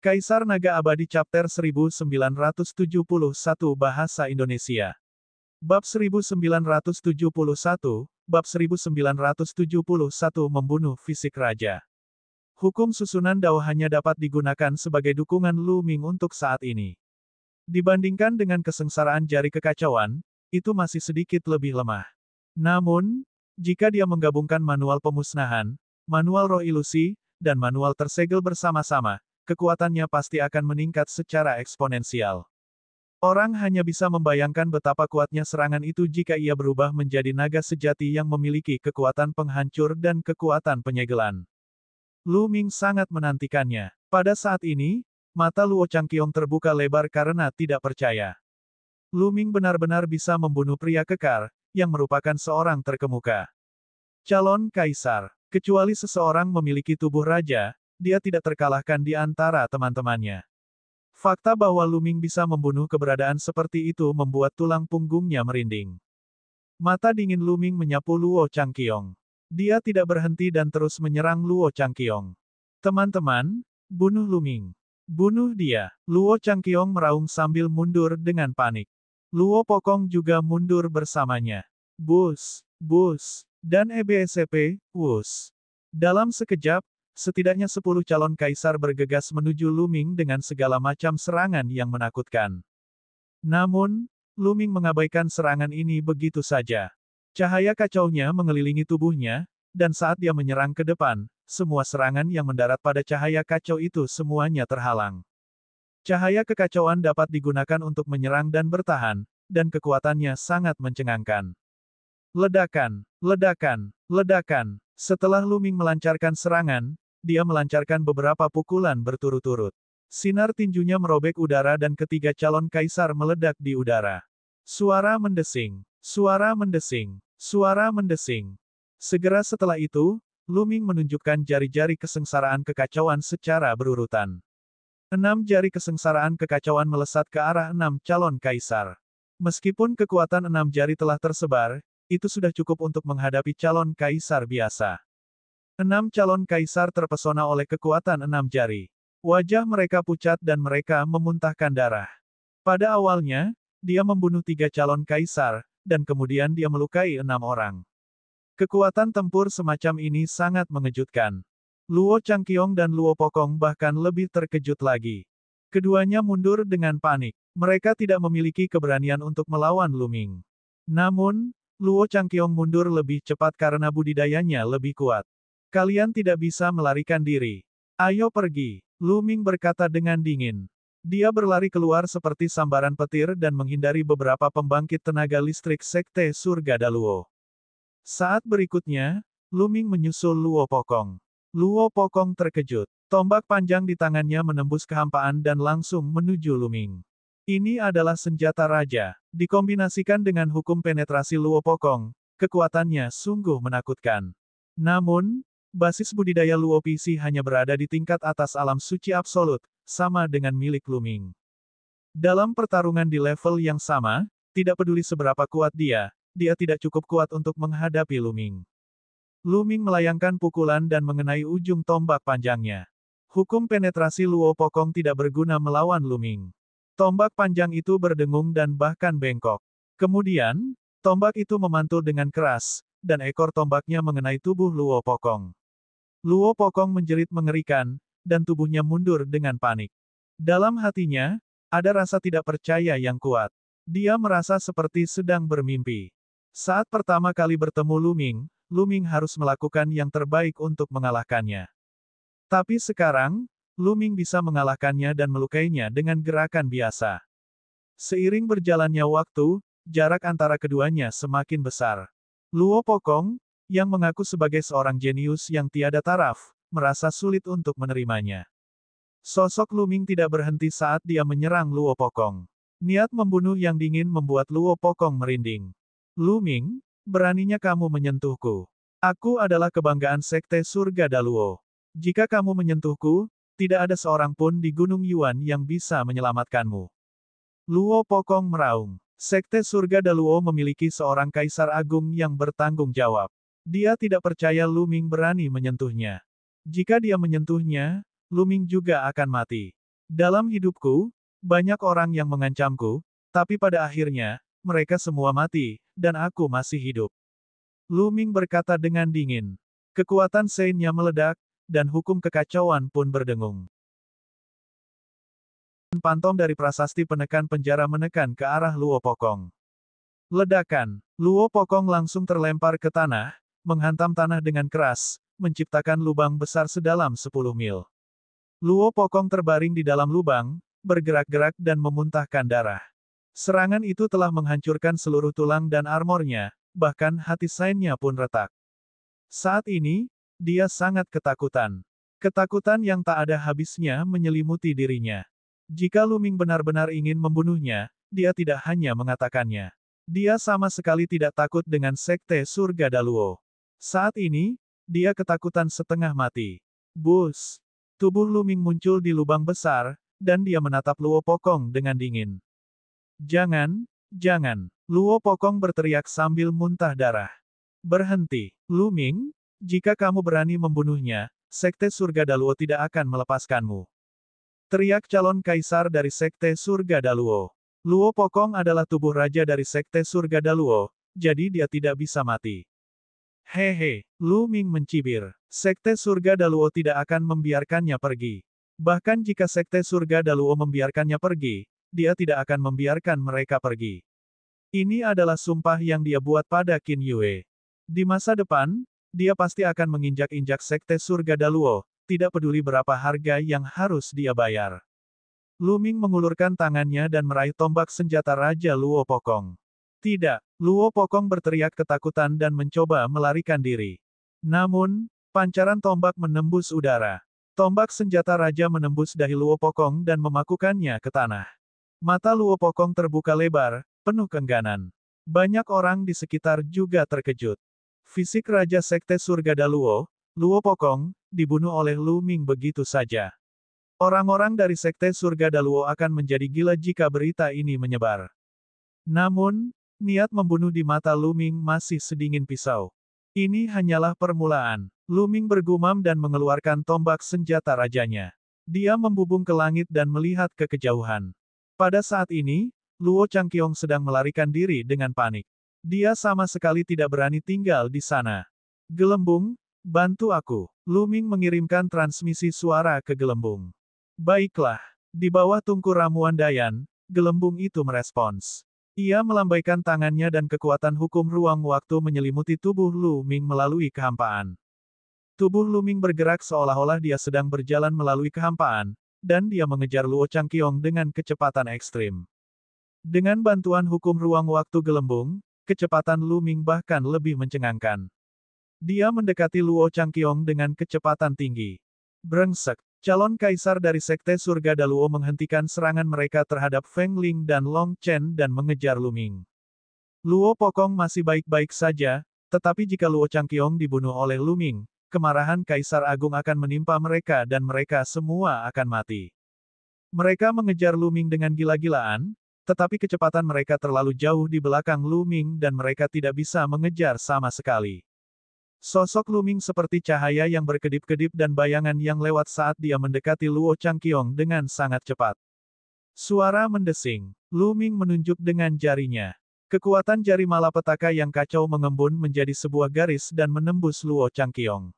Kaisar Naga Abadi Chapter 1971 Bahasa Indonesia. Bab 1971, Bab 1971 Membunuh Fisik Raja. Hukum susunan Dao hanya dapat digunakan sebagai dukungan Lu Ming untuk saat ini. Dibandingkan dengan kesengsaraan jari kekacauan, itu masih sedikit lebih lemah. Namun, jika dia menggabungkan manual pemusnahan, manual roh ilusi, dan manual tersegel bersama-sama, kekuatannya pasti akan meningkat secara eksponensial. Orang hanya bisa membayangkan betapa kuatnya serangan itu jika ia berubah menjadi naga sejati yang memiliki kekuatan penghancur dan kekuatan penyegelan. Lu Ming sangat menantikannya. Pada saat ini, mata Luo Changqiong terbuka lebar karena tidak percaya. Lu Ming benar-benar bisa membunuh pria kekar, yang merupakan seorang terkemuka. Calon kaisar. Kecuali seseorang memiliki tubuh raja, dia tidak terkalahkan di antara teman-temannya. Fakta bahwa Lu Ming bisa membunuh keberadaan seperti itu membuat tulang punggungnya merinding. Mata dingin Lu Ming menyapu Luo Changqiong. Dia tidak berhenti dan terus menyerang Luo Changqiong. Teman-teman, bunuh Lu Ming. Bunuh dia. Luo Changqiong meraung sambil mundur dengan panik. Luo Pokong juga mundur bersamanya. Bus, bus, dan EBSCP, wus. Dalam sekejap, setidaknya 10 calon kaisar bergegas menuju Lu Ming dengan segala macam serangan yang menakutkan. Namun, Lu Ming mengabaikan serangan ini begitu saja. Cahaya kacaunya mengelilingi tubuhnya, dan saat dia menyerang ke depan, semua serangan yang mendarat pada cahaya kacau itu semuanya terhalang. Cahaya kekacauan dapat digunakan untuk menyerang dan bertahan, dan kekuatannya sangat mencengangkan. Ledakan, ledakan, ledakan. Setelah Lu Ming melancarkan serangan, dia melancarkan beberapa pukulan berturut-turut. Sinar tinjunya merobek udara dan ketiga calon kaisar meledak di udara. Suara mendesing, suara mendesing, suara mendesing. Segera setelah itu, Lu Ming menunjukkan jari-jari kesengsaraan kekacauan secara berurutan. 6 jari kesengsaraan kekacauan melesat ke arah 6 calon kaisar. Meskipun kekuatan 6 jari telah tersebar, itu sudah cukup untuk menghadapi calon kaisar biasa. 6 calon kaisar terpesona oleh kekuatan 6 jari. Wajah mereka pucat dan mereka memuntahkan darah. Pada awalnya, dia membunuh 3 calon kaisar, dan kemudian dia melukai 6 orang. Kekuatan tempur semacam ini sangat mengejutkan. Luo Changqiong dan Luo Pokong bahkan lebih terkejut lagi. Keduanya mundur dengan panik. Mereka tidak memiliki keberanian untuk melawan Lu Ming. Namun, Luo Changqiong mundur lebih cepat karena budidayanya lebih kuat. Kalian tidak bisa melarikan diri. Ayo pergi, Lu Ming berkata dengan dingin. Dia berlari keluar seperti sambaran petir dan menghindari beberapa pembangkit tenaga listrik Sekte Surga Daluo. Saat berikutnya, Lu Ming menyusul Luo Pokong. Luo Pokong terkejut. Tombak panjang di tangannya menembus kehampaan dan langsung menuju Lu Ming. Ini adalah senjata raja. Dikombinasikan dengan hukum penetrasi Luo Pokong, kekuatannya sungguh menakutkan. Namun, basis budidaya Luo PC hanya berada di tingkat atas alam suci absolut, sama dengan milik Lu Ming. Dalam pertarungan di level yang sama, tidak peduli seberapa kuat dia tidak cukup kuat untuk menghadapi Lu Ming. Lu Ming melayangkan pukulan dan mengenai ujung tombak panjangnya. Hukum penetrasi Luo Pokong tidak berguna melawan Lu Ming. Tombak panjang itu berdengung dan bahkan bengkok. Kemudian, tombak itu memantul dengan keras, dan ekor tombaknya mengenai tubuh Luo Pokong. Luo Pokong menjerit mengerikan, dan tubuhnya mundur dengan panik. Dalam hatinya, ada rasa tidak percaya yang kuat. Dia merasa seperti sedang bermimpi. Saat pertama kali bertemu Lu Ming harus melakukan yang terbaik untuk mengalahkannya. Tapi sekarang, Lu Ming bisa mengalahkannya dan melukainya dengan gerakan biasa. Seiring berjalannya waktu, jarak antara keduanya semakin besar. Luo Pokong, yang mengaku sebagai seorang jenius yang tiada taraf, merasa sulit untuk menerimanya. Sosok Lu Ming tidak berhenti saat dia menyerang Luo Pokong. Niat membunuh yang dingin membuat Luo Pokong merinding. Lu Ming, beraninya kamu menyentuhku. Aku adalah kebanggaan Sekte Surga Daluo. Jika kamu menyentuhku, tidak ada seorang pun di Gunung Yuan yang bisa menyelamatkanmu. Luo Pokong meraung. Sekte Surga Daluo memiliki seorang kaisar agung yang bertanggung jawab. Dia tidak percaya Lu Ming berani menyentuhnya. Jika dia menyentuhnya, Lu Ming juga akan mati. Dalam hidupku, banyak orang yang mengancamku, tapi pada akhirnya, mereka semua mati, dan aku masih hidup. Lu Ming berkata dengan dingin. Kekuatan Seinnya meledak, dan hukum kekacauan pun berdengung. Pantom dari prasasti penekan penjara menekan ke arah Luo Pokong. Ledakan. Luo Pokong langsung terlempar ke tanah, menghantam tanah dengan keras, menciptakan lubang besar sedalam 10 mil. Luo Pokong terbaring di dalam lubang, bergerak-gerak dan memuntahkan darah. Serangan itu telah menghancurkan seluruh tulang dan armornya, bahkan hati Seinnya pun retak. Saat ini, dia sangat ketakutan. Ketakutan yang tak ada habisnya menyelimuti dirinya. Jika Lu Ming benar-benar ingin membunuhnya, dia tidak hanya mengatakannya. Dia sama sekali tidak takut dengan Sekte Surga Daluo. Saat ini, dia ketakutan setengah mati. Bus! Tubuh Lu Ming muncul di lubang besar, dan dia menatap Luo Pokong dengan dingin. Jangan, jangan. Luo Pokong berteriak sambil muntah darah. Berhenti, Lu Ming. Jika kamu berani membunuhnya, Sekte Surga Daluo tidak akan melepaskanmu. Teriak calon kaisar dari Sekte Surga Daluo. Luo Pokong adalah tubuh raja dari Sekte Surga Daluo, jadi dia tidak bisa mati. Hehe, Lu Ming mencibir. Sekte Surga Daluo tidak akan membiarkannya pergi. Bahkan jika Sekte Surga Daluo membiarkannya pergi, dia tidak akan membiarkan mereka pergi. Ini adalah sumpah yang dia buat pada Qin Yue. Di masa depan, dia pasti akan menginjak-injak Sekte Surga Daluo, tidak peduli berapa harga yang harus dia bayar. Lu Ming mengulurkan tangannya dan meraih tombak senjata Raja Luo Pokong. Tidak, Luo Pokong berteriak ketakutan dan mencoba melarikan diri. Namun, pancaran tombak menembus udara. Tombak senjata raja menembus dahi Luo Pokong dan memakukannya ke tanah. Mata Luo Pokong terbuka lebar, penuh keengganan. Banyak orang di sekitar juga terkejut. Fisik Raja Sekte Surga Daluo, Luo Pokong, dibunuh oleh Lu Ming begitu saja. Orang-orang dari Sekte Surga Daluo akan menjadi gila jika berita ini menyebar. Namun, niat membunuh di mata Lu Ming masih sedingin pisau. Ini hanyalah permulaan. Lu Ming bergumam dan mengeluarkan tombak senjata rajanya. Dia membubung ke langit dan melihat ke kejauhan. Pada saat ini, Luo Changqiong sedang melarikan diri dengan panik. Dia sama sekali tidak berani tinggal di sana. Gelembung, bantu aku. Lu Ming mengirimkan transmisi suara ke gelembung. Baiklah. Di bawah tungku ramuan Dayan, gelembung itu merespons. Ia melambaikan tangannya dan kekuatan hukum ruang waktu menyelimuti tubuh Lu Ming melalui kehampaan. Tubuh Lu Ming bergerak seolah-olah dia sedang berjalan melalui kehampaan, dan dia mengejar Luo Changqiong dengan kecepatan ekstrim. Dengan bantuan hukum ruang waktu gelembung, kecepatan Lu Ming bahkan lebih mencengangkan. Dia mendekati Luo Changqiong dengan kecepatan tinggi. Brengsek. Calon kaisar dari Sekte Surga Daluo menghentikan serangan mereka terhadap Feng Ling dan Long Chen dan mengejar Lu Ming. Luo Pokong masih baik-baik saja, tetapi jika Luo Changqiong dibunuh oleh Lu Ming, kemarahan Kaisar Agung akan menimpa mereka dan mereka semua akan mati. Mereka mengejar Lu Ming dengan gila-gilaan, tetapi kecepatan mereka terlalu jauh di belakang Lu Ming dan mereka tidak bisa mengejar sama sekali. Sosok Lu Ming seperti cahaya yang berkedip-kedip dan bayangan yang lewat saat dia mendekati Luo Changqiong dengan sangat cepat. Suara mendesing. Lu Ming menunjuk dengan jarinya. Kekuatan jari malapetaka yang kacau mengembun menjadi sebuah garis dan menembus Luo Changqiong.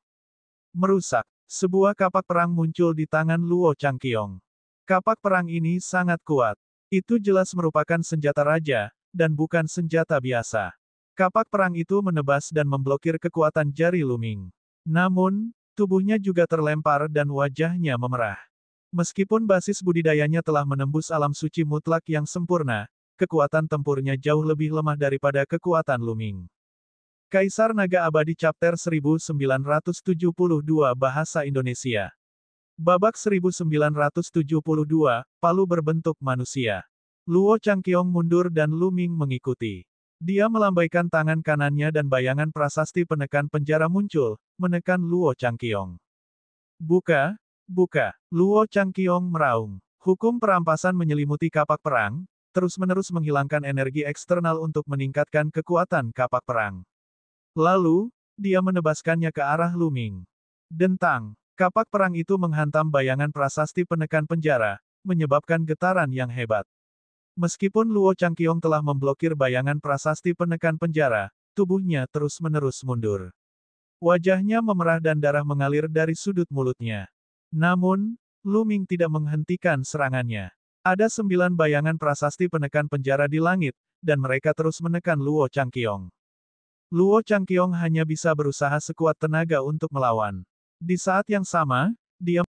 Merusak. Sebuah kapak perang muncul di tangan Luo Changqiong. Kapak perang ini sangat kuat. Itu jelas merupakan senjata raja, dan bukan senjata biasa. Kapak perang itu menebas dan memblokir kekuatan jari Lu Ming. Namun, tubuhnya juga terlempar dan wajahnya memerah. Meskipun basis budidayanya telah menembus alam suci mutlak yang sempurna, kekuatan tempurnya jauh lebih lemah daripada kekuatan Lu Ming. Kaisar Naga Abadi Chapter 1972 Bahasa Indonesia. Babak 1972, palu berbentuk manusia. Luo Changqiong mundur dan Lu Ming mengikuti. Dia melambaikan tangan kanannya dan bayangan prasasti penekan penjara muncul, menekan Luo Changqiong. Buka, buka. Luo Changqiong meraung. Hukum perampasan menyelimuti kapak perang, terus-menerus menghilangkan energi eksternal untuk meningkatkan kekuatan kapak perang. Lalu, dia menebaskannya ke arah Lu Ming. Dentang. Kapak perang itu menghantam bayangan prasasti penekan penjara, menyebabkan getaran yang hebat. Meskipun Luo Changqiong telah memblokir bayangan prasasti penekan penjara, tubuhnya terus-menerus mundur. Wajahnya memerah dan darah mengalir dari sudut mulutnya. Namun, Lu Ming tidak menghentikan serangannya. Ada 9 bayangan prasasti penekan penjara di langit, dan mereka terus menekan Luo Changqiong. Luo Changqiong hanya bisa berusaha sekuat tenaga untuk melawan. Di saat yang sama, dia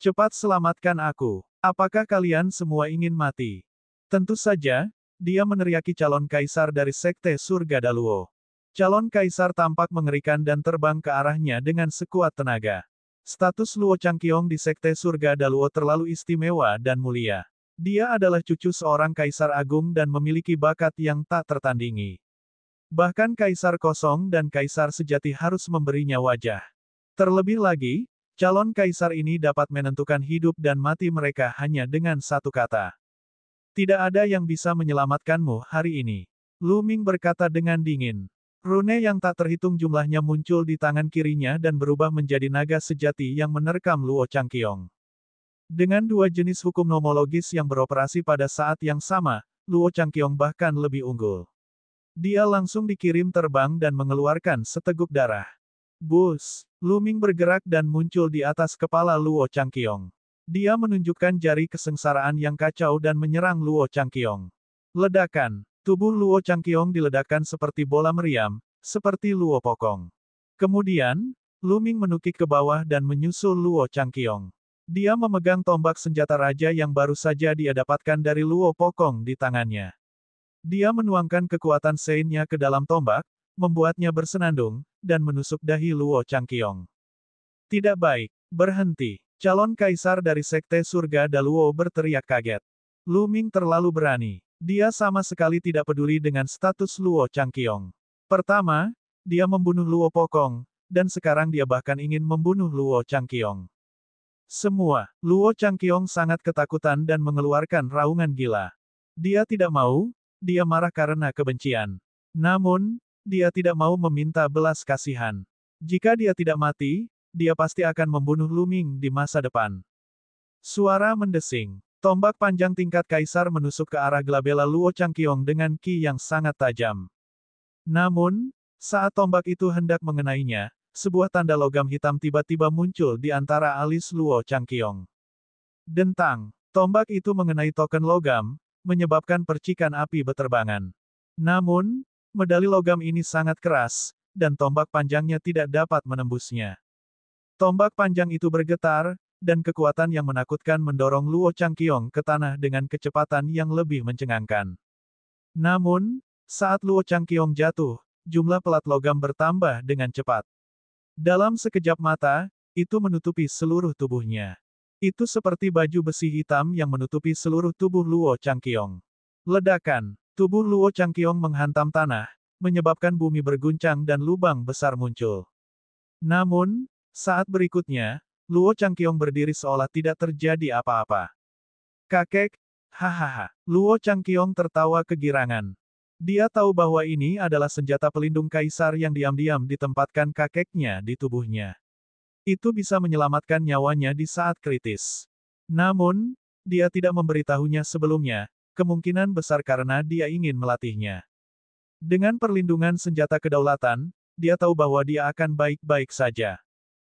cepat selamatkan aku. Apakah kalian semua ingin mati? Tentu saja, dia meneriaki calon kaisar dari Sekte Surga Daluo. Calon kaisar tampak mengerikan dan terbang ke arahnya dengan sekuat tenaga. Status Luo Changqiong di Sekte Surga Daluo terlalu istimewa dan mulia. Dia adalah cucu seorang kaisar agung dan memiliki bakat yang tak tertandingi. Bahkan kaisar kosong dan kaisar sejati harus memberinya wajah. Terlebih lagi, calon kaisar ini dapat menentukan hidup dan mati mereka hanya dengan satu kata. Tidak ada yang bisa menyelamatkanmu hari ini. Lu Ming berkata dengan dingin. Rune yang tak terhitung jumlahnya muncul di tangan kirinya dan berubah menjadi naga sejati yang menerkam Luo Changqiong. Dengan 2 jenis hukum nomologis yang beroperasi pada saat yang sama, Luo Changqiong bahkan lebih unggul. Dia langsung dikirim terbang dan mengeluarkan seteguk darah. Bus! Lu Ming bergerak dan muncul di atas kepala Luo Changqiong. Dia menunjukkan jari kesengsaraan yang kacau dan menyerang Luo Changqiong. Ledakan! Tubuh Luo Changqiong diledakkan seperti bola meriam, seperti Luo Pokong. Kemudian, Lu Ming menukik ke bawah dan menyusul Luo Changqiong. Dia memegang tombak senjata raja yang baru saja dia dapatkan dari Luo Pokong di tangannya. Dia menuangkan kekuatan Sein-nya ke dalam tombak, membuatnya bersenandung, dan menusuk dahi Luo Changqiong. Tidak baik, berhenti. Calon kaisar dari Sekte Surga Daluo berteriak kaget. Lu Ming terlalu berani. Dia sama sekali tidak peduli dengan status Luo Changqiong. Pertama, dia membunuh Luo Pokong, dan sekarang dia bahkan ingin membunuh Luo Changqiong. Semua, Luo Changqiong sangat ketakutan dan mengeluarkan raungan gila. Dia tidak mau, dia marah karena kebencian. Namun, dia tidak mau meminta belas kasihan. Jika dia tidak mati, dia pasti akan membunuh Lu Ming di masa depan. Suara mendesing. Tombak panjang tingkat kaisar menusuk ke arah glabella Luo Changqiong dengan ki yang sangat tajam. Namun, saat tombak itu hendak mengenainya, sebuah tanda logam hitam tiba-tiba muncul di antara alis Luo Changqiong. Dentang. Tombak itu mengenai token logam, menyebabkan percikan api beterbangan. Namun, medali logam ini sangat keras, dan tombak panjangnya tidak dapat menembusnya. Tombak panjang itu bergetar, dan kekuatan yang menakutkan mendorong Luo Changqiong ke tanah dengan kecepatan yang lebih mencengangkan. Namun, saat Luo Changqiong jatuh, jumlah pelat logam bertambah dengan cepat. Dalam sekejap mata, itu menutupi seluruh tubuhnya. Itu seperti baju besi hitam yang menutupi seluruh tubuh Luo Changqiong. Ledakan. Tubuh Luo Changqiong menghantam tanah, menyebabkan bumi berguncang dan lubang besar muncul. Namun, saat berikutnya, Luo Changqiong berdiri seolah tidak terjadi apa-apa. Kakek, hahaha. Luo Changqiong tertawa kegirangan. Dia tahu bahwa ini adalah senjata pelindung kaisar yang diam-diam ditempatkan kakeknya di tubuhnya. Itu bisa menyelamatkan nyawanya di saat kritis. Namun, dia tidak memberitahunya sebelumnya, kemungkinan besar karena dia ingin melatihnya. Dengan perlindungan senjata kedaulatan, dia tahu bahwa dia akan baik-baik saja.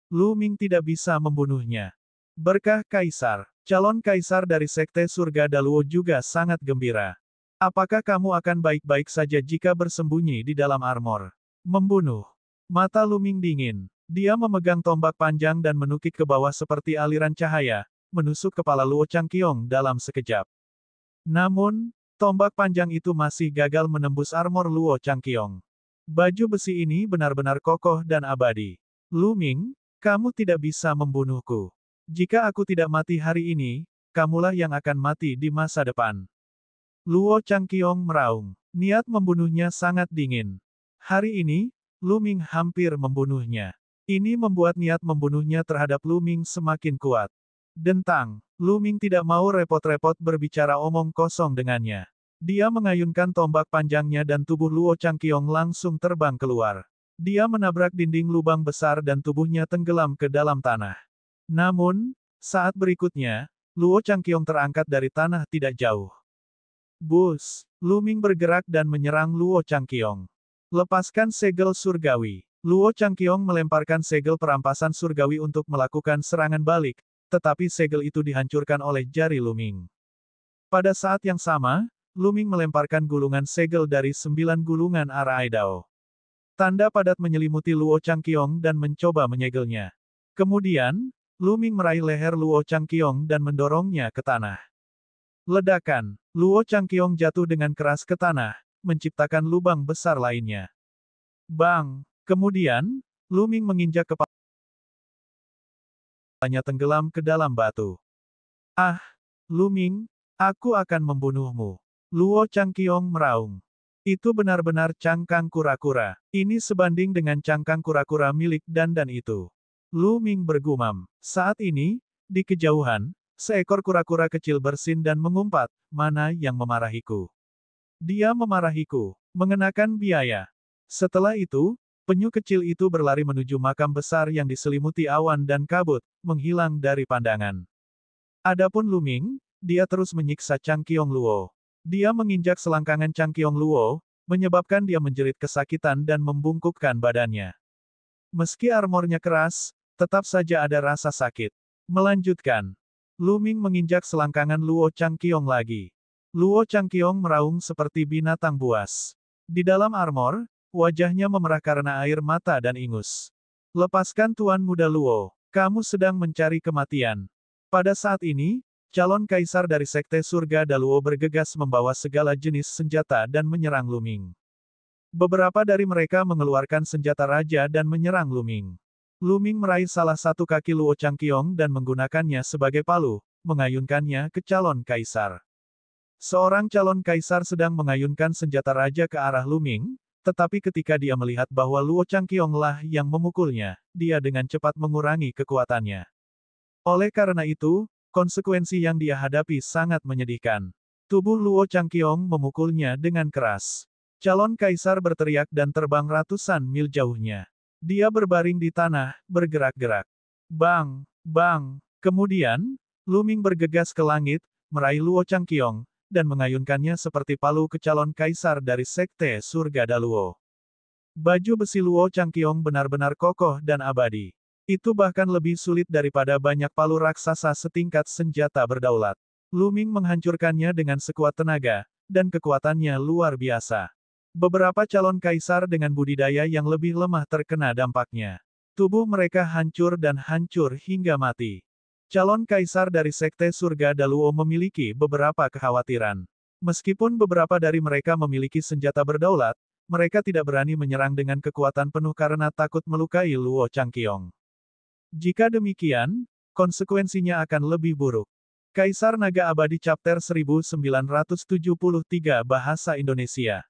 Lu Ming tidak bisa membunuhnya. Berkah kaisar. Calon kaisar dari Sekte Surga Daluo juga sangat gembira. Apakah kamu akan baik-baik saja jika bersembunyi di dalam armor? Membunuh. Mata Lu Ming dingin. Dia memegang tombak panjang dan menukik ke bawah seperti aliran cahaya, menusuk kepala Luo Changqiong dalam sekejap. Namun, tombak panjang itu masih gagal menembus armor Luo Changqiong. Baju besi ini benar-benar kokoh dan abadi. Lu Ming, kamu tidak bisa membunuhku. Jika aku tidak mati hari ini, kamulah yang akan mati di masa depan. Luo Changqiong meraung. Niat membunuhnya sangat dingin. Hari ini, Lu Ming hampir membunuhnya. Ini membuat niat membunuhnya terhadap Lu Ming semakin kuat. Dentang. Lu Ming tidak mau repot-repot berbicara omong kosong dengannya. Dia mengayunkan tombak panjangnya dan tubuh Luo Changqiong langsung terbang keluar. Dia menabrak dinding lubang besar dan tubuhnya tenggelam ke dalam tanah. Namun, Saat berikutnya, Luo Changqiong terangkat dari tanah tidak jauh. Bus, Lu Ming bergerak dan menyerang Luo Changqiong. Lepaskan segel surgawi. Luo Changqiong melemparkan segel perampasan surgawi untuk melakukan serangan balik, tetapi segel itu dihancurkan oleh jari Lu Ming. Pada saat yang sama, Lu Ming melemparkan gulungan segel dari 9 gulungan arah Aidao. Tanda padat menyelimuti Luo Changqiong dan mencoba menyegelnya. Kemudian, Lu Ming meraih leher Luo Changqiong dan mendorongnya ke tanah. Ledakan, Luo Changqiong jatuh dengan keras ke tanah, menciptakan lubang besar lainnya. Bang! Kemudian, Lu Ming menginjak kepalanya tenggelam ke dalam batu. Ah! Lu Ming, aku akan membunuhmu. Luo Changqiong meraung. Itu benar-benar cangkang kura-kura. Ini sebanding dengan cangkang kura-kura milik Dandan itu. Lu Ming bergumam. Saat ini, di kejauhan, seekor kura-kura kecil bersin dan mengumpat, mana yang memarahiku? Dia memarahiku. Mengenakan biaya. Setelah itu, penyu kecil itu berlari menuju makam besar yang diselimuti awan dan kabut, menghilang dari pandangan. Adapun Lu Ming, dia terus menyiksa Changqiong Luo. Dia menginjak selangkangan Changqiong Luo, menyebabkan dia menjerit kesakitan dan membungkukkan badannya. Meski armornya keras, tetap saja ada rasa sakit. Melanjutkan. Lu Ming menginjak selangkangan Luo Changqiong lagi. Luo Changqiong meraung seperti binatang buas. Di dalam armor, wajahnya memerah karena air mata dan ingus. Lepaskan Tuan Muda Luo, kamu sedang mencari kematian. Pada saat ini, calon kaisar dari Sekte Surga Daluo bergegas membawa segala jenis senjata dan menyerang Lu Ming. Beberapa dari mereka mengeluarkan senjata raja dan menyerang Lu Ming. Lu Ming meraih salah satu kaki Luo Changqiong dan menggunakannya sebagai palu, mengayunkannya ke calon kaisar. Seorang calon kaisar sedang mengayunkan senjata raja ke arah Lu Ming, tetapi ketika dia melihat bahwa Luo Changqiong lah yang memukulnya, dia dengan cepat mengurangi kekuatannya. Oleh karena itu, konsekuensi yang dia hadapi sangat menyedihkan. Tubuh Luo Changqiong memukulnya dengan keras. Calon kaisar berteriak dan terbang ratusan mil jauhnya. Dia berbaring di tanah, bergerak-gerak. Bang! Bang! Kemudian, Lu Ming bergegas ke langit, meraih Luo Changqiong, dan mengayunkannya seperti palu ke calon kaisar dari Sekte Surga Daluo. Baju besi Luo Changqiong benar-benar kokoh dan abadi. Itu bahkan lebih sulit daripada banyak palu raksasa setingkat senjata berdaulat. Lu Ming menghancurkannya dengan sekuat tenaga, dan kekuatannya luar biasa. Beberapa calon kaisar dengan budidaya yang lebih lemah terkena dampaknya. Tubuh mereka hancur dan hancur hingga mati. Calon kaisar dari Sekte Surga Daluo memiliki beberapa kekhawatiran. Meskipun beberapa dari mereka memiliki senjata berdaulat, mereka tidak berani menyerang dengan kekuatan penuh karena takut melukai Luo Changqiong. Jika demikian, konsekuensinya akan lebih buruk. Kaisar Naga Abadi Chapter 1973 Bahasa Indonesia.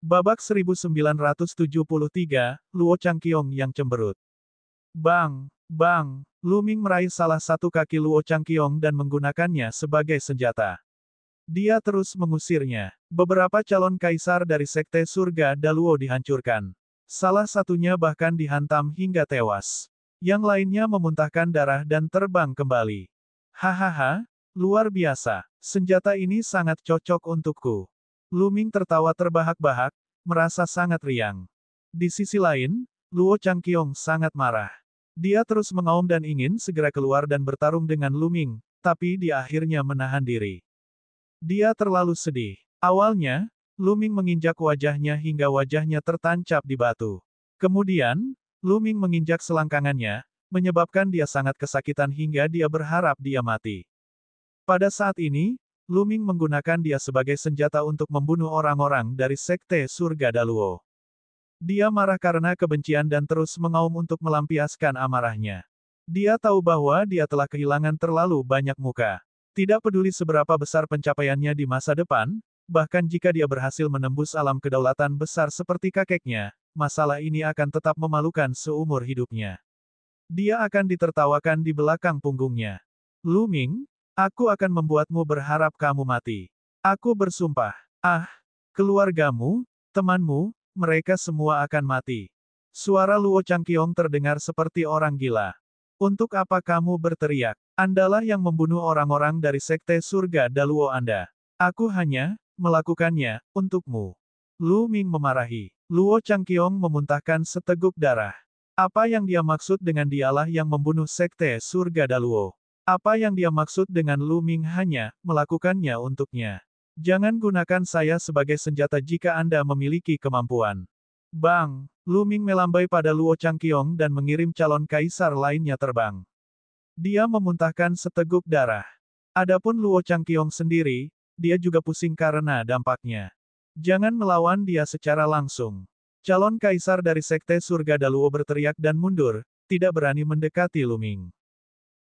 Babak 1973, Luo Changqiong yang cemberut. Bang! Bang! Lu Ming meraih salah satu kaki Luo Changqiong dan menggunakannya sebagai senjata. Dia terus mengusirnya. Beberapa calon kaisar dari Sekte Surga Daluo dihancurkan. Salah satunya bahkan dihantam hingga tewas. Yang lainnya memuntahkan darah dan terbang kembali. Hahaha, luar biasa. Senjata ini sangat cocok untukku. Lu Ming tertawa terbahak-bahak, merasa sangat riang. Di sisi lain, Luo Changqiong sangat marah. Dia terus mengaum dan ingin segera keluar dan bertarung dengan Lu Ming, tapi dia akhirnya menahan diri. Dia terlalu sedih. Awalnya, Lu Ming menginjak wajahnya hingga wajahnya tertancap di batu. Kemudian, Lu Ming menginjak selangkangannya, menyebabkan dia sangat kesakitan hingga dia berharap dia mati. Pada saat ini, Lu Ming menggunakan dia sebagai senjata untuk membunuh orang-orang dari Sekte Surga Daluo. Dia marah karena kebencian dan terus mengaum untuk melampiaskan amarahnya. Dia tahu bahwa dia telah kehilangan terlalu banyak muka. Tidak peduli seberapa besar pencapaiannya di masa depan, bahkan jika dia berhasil menembus alam kedaulatan besar seperti kakeknya, masalah ini akan tetap memalukan seumur hidupnya. Dia akan ditertawakan di belakang punggungnya. Lu Ming, aku akan membuatmu berharap kamu mati. Aku bersumpah. Ah, keluargamu, temanmu, mereka semua akan mati. Suara Luo Changqiong terdengar seperti orang gila. Untuk apa kamu berteriak? Andalah yang membunuh orang-orang dari Sekte Surga Daluo Anda. Aku hanya melakukannya untukmu. Lu Ming memarahi. Luo Changqiong memuntahkan seteguk darah. Apa yang dia maksud dengan dialah yang membunuh Sekte Surga Daluo? Apa yang dia maksud dengan Lu Ming hanya melakukannya untuknya? Jangan gunakan saya sebagai senjata jika Anda memiliki kemampuan. Bang! Lu Ming melambai pada Luo Changqiong dan mengirim calon kaisar lainnya terbang. Dia memuntahkan seteguk darah. Adapun Luo Changqiong sendiri, dia juga pusing karena dampaknya. Jangan melawan dia secara langsung. Calon kaisar dari Sekte Surga Daluo berteriak dan mundur, tidak berani mendekati Lu Ming.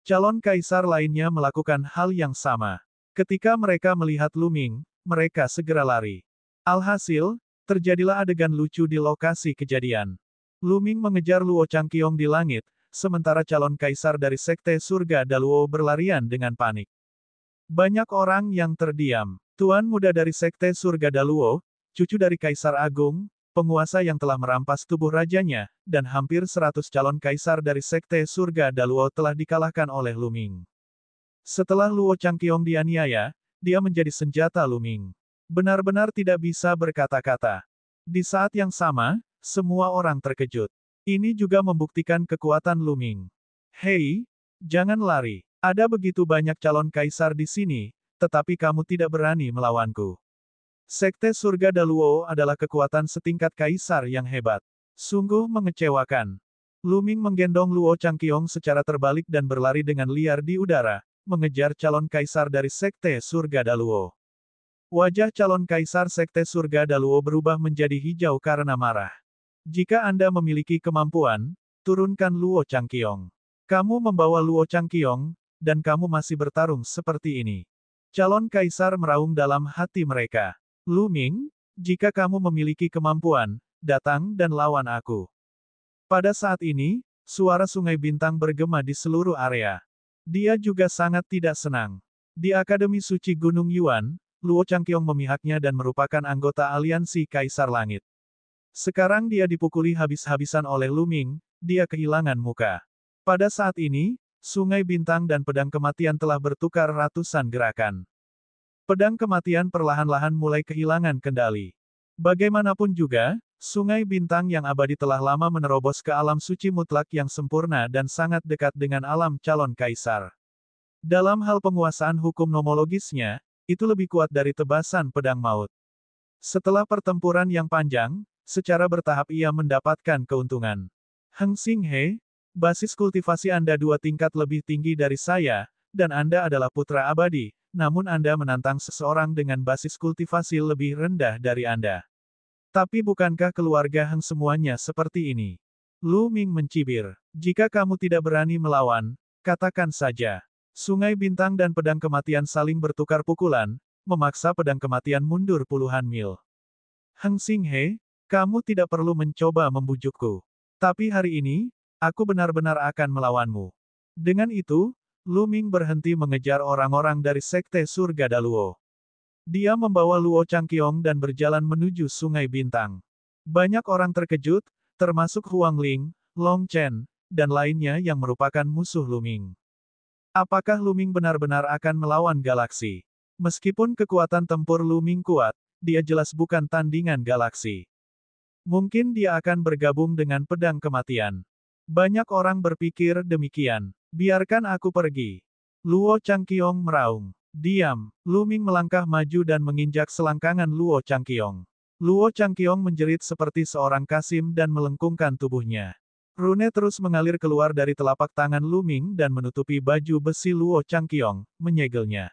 Calon kaisar lainnya melakukan hal yang sama. Ketika mereka melihat Lu Ming, mereka segera lari. Alhasil, terjadilah adegan lucu di lokasi kejadian. Lu Ming mengejar Luo Changqiong di langit, sementara calon kaisar dari Sekte Surga Daluo berlarian dengan panik. Banyak orang yang terdiam. Tuan muda dari Sekte Surga Daluo, cucu dari Kaisar Agung, penguasa yang telah merampas tubuh rajanya, dan hampir 100 calon kaisar dari Sekte Surga Daluo telah dikalahkan oleh Lu Ming. Setelah Luo Changqiong dianiaya, dia menjadi senjata Lu Ming. Benar-benar tidak bisa berkata-kata. Di saat yang sama, semua orang terkejut. Ini juga membuktikan kekuatan Lu Ming. Hei, jangan lari. Ada begitu banyak calon kaisar di sini, tetapi kamu tidak berani melawanku. Sekte Surga Daluo adalah kekuatan setingkat kaisar yang hebat. Sungguh mengecewakan. Lu Ming menggendong Luo Changqiong secara terbalik dan berlari dengan liar di udara, mengejar calon kaisar dari Sekte Surga Daluo. Wajah calon kaisar Sekte Surga Daluo berubah menjadi hijau karena marah. Jika Anda memiliki kemampuan, turunkan Luo Changqiong. Kamu membawa Luo Changqiong, dan kamu masih bertarung seperti ini. Calon kaisar meraung dalam hati mereka. Lu Ming, jika kamu memiliki kemampuan, datang dan lawan aku. Pada saat ini, suara Sungai Bintang bergema di seluruh area. Dia juga sangat tidak senang. Di Akademi Suci Gunung Yuan, Luo Changqiong memihaknya dan merupakan anggota aliansi Kaisar Langit. Sekarang dia dipukuli habis-habisan oleh Lu Ming, dia kehilangan muka. Pada saat ini, Sungai Bintang dan Pedang Kematian telah bertukar ratusan gerakan. Pedang Kematian perlahan-lahan mulai kehilangan kendali. Bagaimanapun juga, Sungai Bintang yang abadi telah lama menerobos ke alam suci mutlak yang sempurna dan sangat dekat dengan alam calon kaisar. Dalam hal penguasaan hukum nomologisnya, itu lebih kuat dari tebasan pedang maut. Setelah pertempuran yang panjang, secara bertahap ia mendapatkan keuntungan. Heng Xinghe, basis kultivasi Anda 2 tingkat lebih tinggi dari saya, dan Anda adalah putra abadi, namun Anda menantang seseorang dengan basis kultivasi lebih rendah dari Anda. Tapi bukankah keluarga Heng semuanya seperti ini? Lu Ming mencibir. Jika kamu tidak berani melawan, katakan saja. Sungai Bintang dan Pedang Kematian saling bertukar pukulan, memaksa Pedang Kematian mundur puluhan mil. Heng Xinghe, kamu tidak perlu mencoba membujukku. Tapi hari ini, aku benar-benar akan melawanmu. Dengan itu, Lu Ming berhenti mengejar orang-orang dari Sekte Surga Daluo. Dia membawa Luo Changqiong dan berjalan menuju Sungai Bintang. Banyak orang terkejut, termasuk Huang Ling, Long Chen, dan lainnya yang merupakan musuh Lu Ming. Apakah Lu Ming benar-benar akan melawan galaksi? Meskipun kekuatan tempur Lu Ming kuat, dia jelas bukan tandingan galaksi. Mungkin dia akan bergabung dengan Pedang Kematian. Banyak orang berpikir demikian. Biarkan aku pergi. Luo Changqiong meraung. Diam. Lu Ming melangkah maju dan menginjak selangkangan Luo Changqiong. Luo Changqiong menjerit seperti seorang kasim dan melengkungkan tubuhnya. Rune terus mengalir keluar dari telapak tangan Lu Ming dan menutupi baju besi Luo Changqiong, menyegelnya.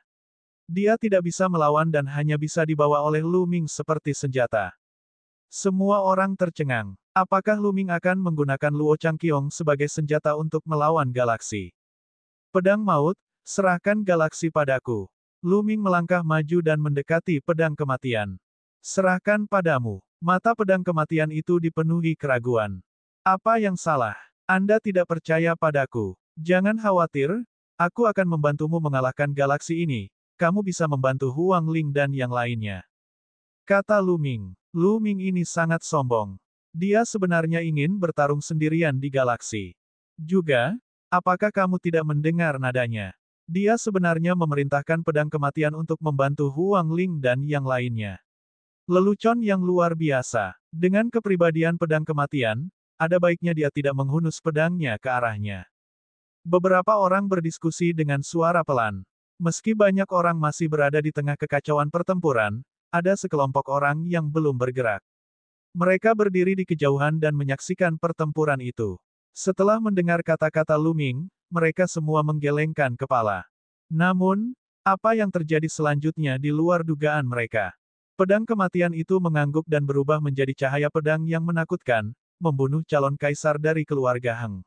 Dia tidak bisa melawan dan hanya bisa dibawa oleh Lu Ming seperti senjata. Semua orang tercengang. Apakah Lu Ming akan menggunakan Luo Changqiong sebagai senjata untuk melawan galaksi? Pedang maut, serahkan galaksi padaku. Lu Ming melangkah maju dan mendekati Pedang Kematian. Serahkan padamu. Mata Pedang Kematian itu dipenuhi keraguan. Apa yang salah? Anda tidak percaya padaku. Jangan khawatir, aku akan membantumu mengalahkan galaksi ini. Kamu bisa membantu Huang Ling dan yang lainnya. Kata Lu Ming. Lu Ming ini sangat sombong. Dia sebenarnya ingin bertarung sendirian di galaksi. Juga, apakah kamu tidak mendengar nadanya? Dia sebenarnya memerintahkan pedang kematian untuk membantu Huang Ling dan yang lainnya. Lelucon yang luar biasa. Dengan kepribadian pedang kematian, ada baiknya dia tidak menghunus pedangnya ke arahnya. Beberapa orang berdiskusi dengan suara pelan. Meski banyak orang masih berada di tengah kekacauan pertempuran, ada sekelompok orang yang belum bergerak. Mereka berdiri di kejauhan dan menyaksikan pertempuran itu. Setelah mendengar kata-kata Lu Ming, mereka semua menggelengkan kepala. Namun, apa yang terjadi selanjutnya di luar dugaan mereka? Pedang kematian itu mengangguk dan berubah menjadi cahaya pedang yang menakutkan, membunuh calon kaisar dari keluarga Heng.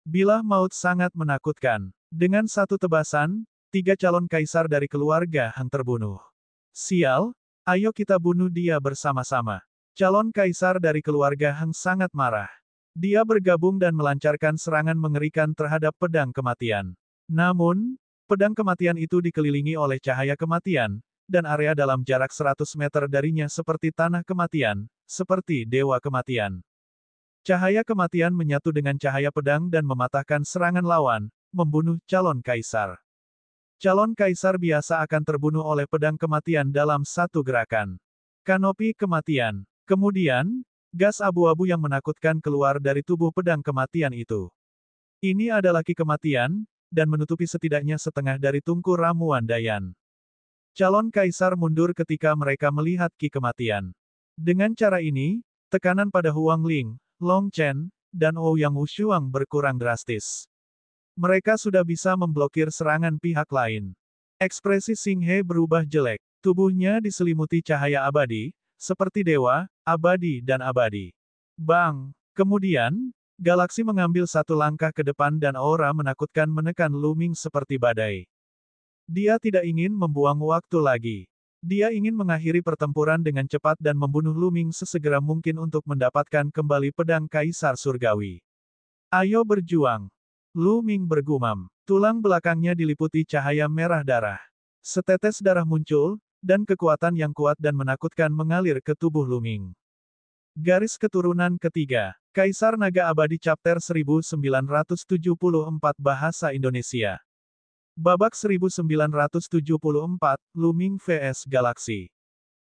Bilah maut sangat menakutkan. Dengan satu tebasan, 3 calon kaisar dari keluarga Heng terbunuh. Sial, ayo kita bunuh dia bersama-sama. Calon kaisar dari keluarga Heng sangat marah. Dia bergabung dan melancarkan serangan mengerikan terhadap pedang kematian. Namun, pedang kematian itu dikelilingi oleh cahaya kematian, dan area dalam jarak 100 meter darinya seperti tanah kematian, seperti dewa kematian. Cahaya kematian menyatu dengan cahaya pedang dan mematahkan serangan lawan, membunuh calon kaisar. Calon kaisar biasa akan terbunuh oleh pedang kematian dalam satu gerakan. Kanopi kematian. Kemudian, gas abu-abu yang menakutkan keluar dari tubuh pedang kematian itu. Ini adalah ki kematian, dan menutupi setidaknya setengah dari tungku ramuan Dayan. Calon kaisar mundur ketika mereka melihat ki kematian. Dengan cara ini, tekanan pada Huang Ling, Long Chen, dan Ouyang Wushuang berkurang drastis. Mereka sudah bisa memblokir serangan pihak lain. Ekspresi Xing He berubah jelek. Tubuhnya diselimuti cahaya abadi, seperti dewa, abadi dan abadi. Bang! Kemudian, galaksi mengambil satu langkah ke depan dan aura menakutkan menekan Lu Ming seperti badai. Dia tidak ingin membuang waktu lagi. Dia ingin mengakhiri pertempuran dengan cepat dan membunuh Lu Ming sesegera mungkin untuk mendapatkan kembali pedang Kaisar Surgawi. Ayo berjuang! Lu Ming bergumam. Tulang belakangnya diliputi cahaya merah darah. Setetes darah muncul, dan kekuatan yang kuat dan menakutkan mengalir ke tubuh Lu Ming. Garis keturunan ketiga. Kaisar Naga Abadi Chapter 1974 Bahasa Indonesia. Babak 1974, Lu Ming vs Galaksi.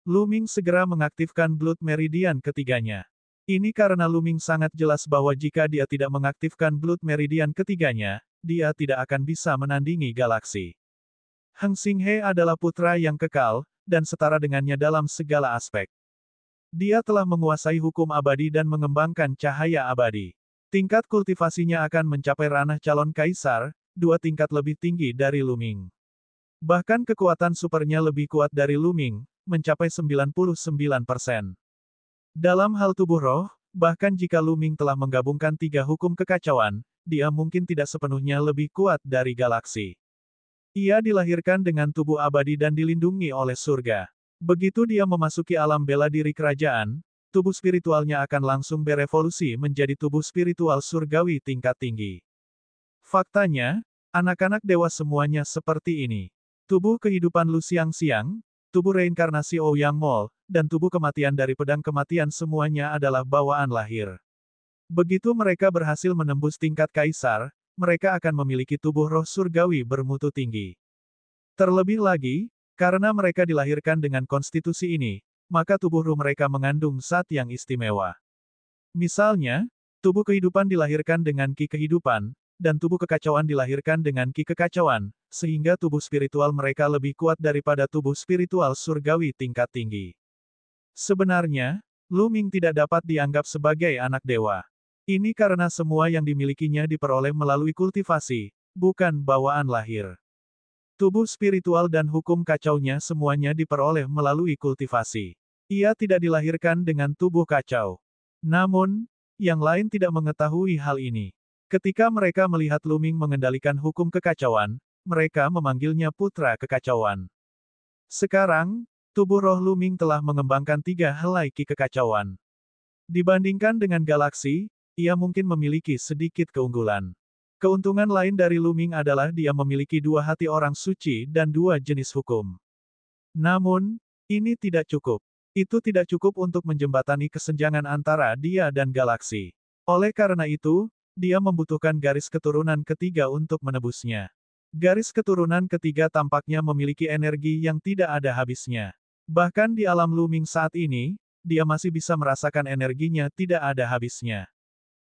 Lu Ming segera mengaktifkan Blood Meridian ketiganya. Ini karena Lu Ming sangat jelas bahwa jika dia tidak mengaktifkan Blood Meridian ketiganya, dia tidak akan bisa menandingi Galaksi. Heng Xing He adalah putra yang kekal, dan setara dengannya dalam segala aspek. Dia telah menguasai hukum abadi dan mengembangkan cahaya abadi. Tingkat kultivasinya akan mencapai ranah calon kaisar, 2 tingkat lebih tinggi dari Lu Ming. Bahkan kekuatan supernya lebih kuat dari Lu Ming, mencapai 99%. Dalam hal tubuh roh, bahkan jika Lu Ming telah menggabungkan 3 hukum kekacauan, dia mungkin tidak sepenuhnya lebih kuat dari Galaksi. Ia dilahirkan dengan tubuh abadi dan dilindungi oleh surga. Begitu dia memasuki alam bela diri kerajaan, tubuh spiritualnya akan langsung berevolusi menjadi tubuh spiritual surgawi tingkat tinggi. Faktanya, anak-anak dewa semuanya seperti ini. Tubuh kehidupan Lu Xiangxiang, tubuh reinkarnasi Ouyang Mol, dan tubuh kematian dari pedang kematian semuanya adalah bawaan lahir. Begitu mereka berhasil menembus tingkat kaisar, mereka akan memiliki tubuh roh surgawi bermutu tinggi. Terlebih lagi, karena mereka dilahirkan dengan konstitusi ini, maka tubuh roh mereka mengandung zat yang istimewa. Misalnya, tubuh kehidupan dilahirkan dengan ki kehidupan, dan tubuh kekacauan dilahirkan dengan ki kekacauan, sehingga tubuh spiritual mereka lebih kuat daripada tubuh spiritual surgawi tingkat tinggi. Sebenarnya, Lu Ming tidak dapat dianggap sebagai anak dewa. Ini karena semua yang dimilikinya diperoleh melalui kultivasi, bukan bawaan lahir. Tubuh spiritual dan hukum kacaunya semuanya diperoleh melalui kultivasi. Ia tidak dilahirkan dengan tubuh kacau. Namun, yang lain tidak mengetahui hal ini. Ketika mereka melihat Lu Ming mengendalikan hukum kekacauan, mereka memanggilnya putra kekacauan. Sekarang, tubuh roh Lu Ming telah mengembangkan 3 helai ki kekacauan. Dibandingkan dengan Galaksi, ia mungkin memiliki sedikit keunggulan. Keuntungan lain dari Lu Ming adalah dia memiliki 2 hati orang suci dan 2 jenis hukum. Namun, ini tidak cukup. Itu tidak cukup untuk menjembatani kesenjangan antara dia dan Galaksi. Oleh karena itu, dia membutuhkan garis keturunan ketiga untuk menebusnya. Garis keturunan ketiga tampaknya memiliki energi yang tidak ada habisnya. Bahkan di alam Lu Ming saat ini, dia masih bisa merasakan energinya tidak ada habisnya.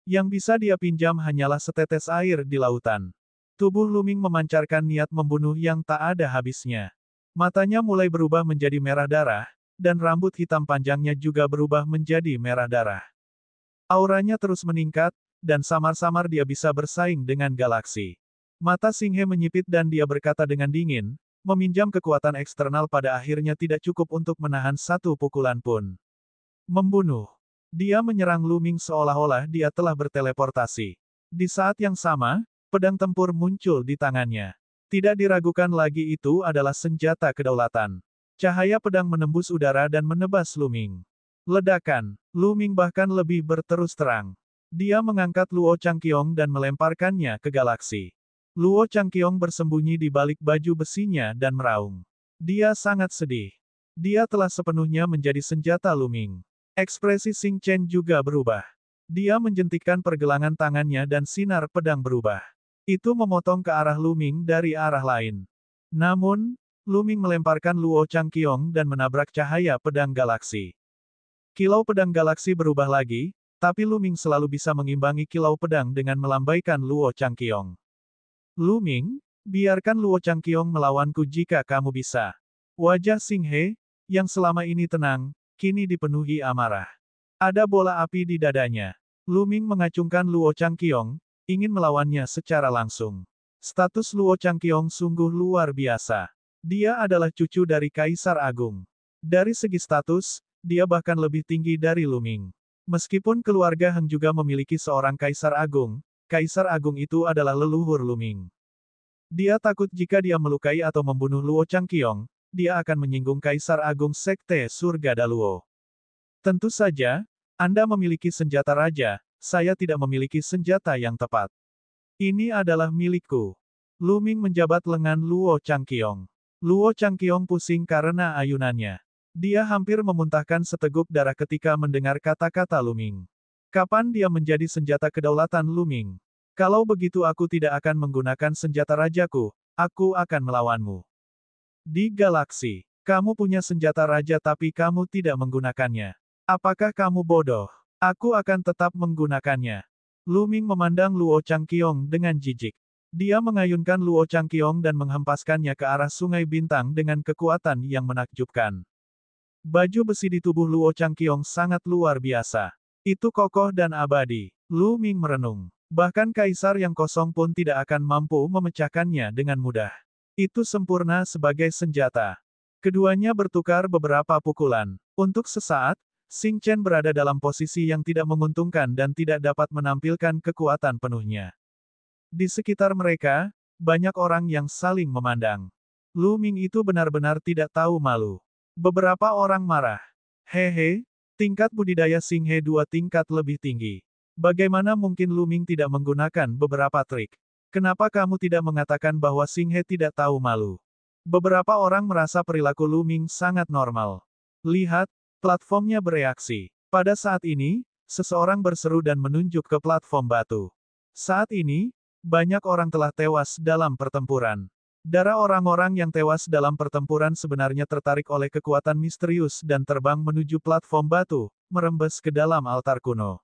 Yang bisa dia pinjam hanyalah setetes air di lautan. Tubuh Lu Ming memancarkan niat membunuh yang tak ada habisnya. Matanya mulai berubah menjadi merah darah, dan rambut hitam panjangnya juga berubah menjadi merah darah. Auranya terus meningkat, dan samar-samar dia bisa bersaing dengan galaksi. Mata Xing He menyipit dan dia berkata dengan dingin, meminjam kekuatan eksternal pada akhirnya tidak cukup untuk menahan satu pukulan pun. Membunuh. Dia menyerang Lu Ming seolah-olah dia telah berteleportasi. Di saat yang sama, pedang tempur muncul di tangannya. Tidak diragukan lagi itu adalah senjata kedaulatan. Cahaya pedang menembus udara dan menebas Lu Ming. Ledakan. Lu Ming bahkan lebih berterus terang. Dia mengangkat Luo Changqiong dan melemparkannya ke galaksi. Luo Changqiong bersembunyi di balik baju besinya dan meraung. Dia sangat sedih. Dia telah sepenuhnya menjadi senjata Lu Ming. Ekspresi Xing Chen juga berubah. Dia menjentikkan pergelangan tangannya dan sinar pedang berubah. Itu memotong ke arah Lu Ming dari arah lain. Namun, Lu Ming melemparkan Luo Changqiong dan menabrak cahaya pedang galaksi. Kilau pedang galaksi berubah lagi, tapi Lu Ming selalu bisa mengimbangi kilau pedang dengan melambaikan Luo Changqiong. Lu Ming, biarkan Luo Changqiong melawanku jika kamu bisa. Wajah Xing He, yang selama ini tenang, kini dipenuhi amarah. Ada bola api di dadanya. Lu Ming mengacungkan Luo Changqiong, ingin melawannya secara langsung. Status Luo Changqiong sungguh luar biasa. Dia adalah cucu dari Kaisar Agung. Dari segi status, dia bahkan lebih tinggi dari Lu Ming. Meskipun keluarga Heng juga memiliki seorang Kaisar Agung itu adalah leluhur Lu Ming. Dia takut jika dia melukai atau membunuh Luo Changqiong, dia akan menyinggung Kaisar Agung Sekte Surga Daluo. Tentu saja, Anda memiliki senjata raja, saya tidak memiliki senjata yang tepat. Ini adalah milikku. Lu Ming menjabat lengan Luo Changqiong. Luo Changqiong pusing karena ayunannya. Dia hampir memuntahkan seteguk darah ketika mendengar kata-kata Lu Ming. Kapan dia menjadi senjata kedaulatan Lu Ming? Kalau begitu aku tidak akan menggunakan senjata rajaku, aku akan melawanmu. Di galaksi, kamu punya senjata raja tapi kamu tidak menggunakannya. Apakah kamu bodoh? Aku akan tetap menggunakannya. Lu Ming memandang Luo Changqiong dengan jijik. Dia mengayunkan Luo Changqiong dan menghempaskannya ke arah Sungai Bintang dengan kekuatan yang menakjubkan. Baju besi di tubuh Luo Changqiong sangat luar biasa. Itu kokoh dan abadi. Lu Ming merenung. Bahkan kaisar yang kosong pun tidak akan mampu memecahkannya dengan mudah. Itu sempurna sebagai senjata. Keduanya bertukar beberapa pukulan. Untuk sesaat, Xing Chen berada dalam posisi yang tidak menguntungkan dan tidak dapat menampilkan kekuatan penuhnya. Di sekitar mereka, banyak orang yang saling memandang. Lu Ming itu benar-benar tidak tahu malu. Beberapa orang marah. Hehe, tingkat budidaya Xing He 2 tingkat lebih tinggi. Bagaimana mungkin Lu Ming tidak menggunakan beberapa trik? Kenapa kamu tidak mengatakan bahwa Xing He tidak tahu malu? Beberapa orang merasa perilaku Lu Ming sangat normal. Lihat, platformnya bereaksi. Pada saat ini, seseorang berseru dan menunjuk ke platform batu. Saat ini, banyak orang telah tewas dalam pertempuran. Darah orang-orang yang tewas dalam pertempuran sebenarnya tertarik oleh kekuatan misterius dan terbang menuju platform batu, merembes ke dalam altar kuno.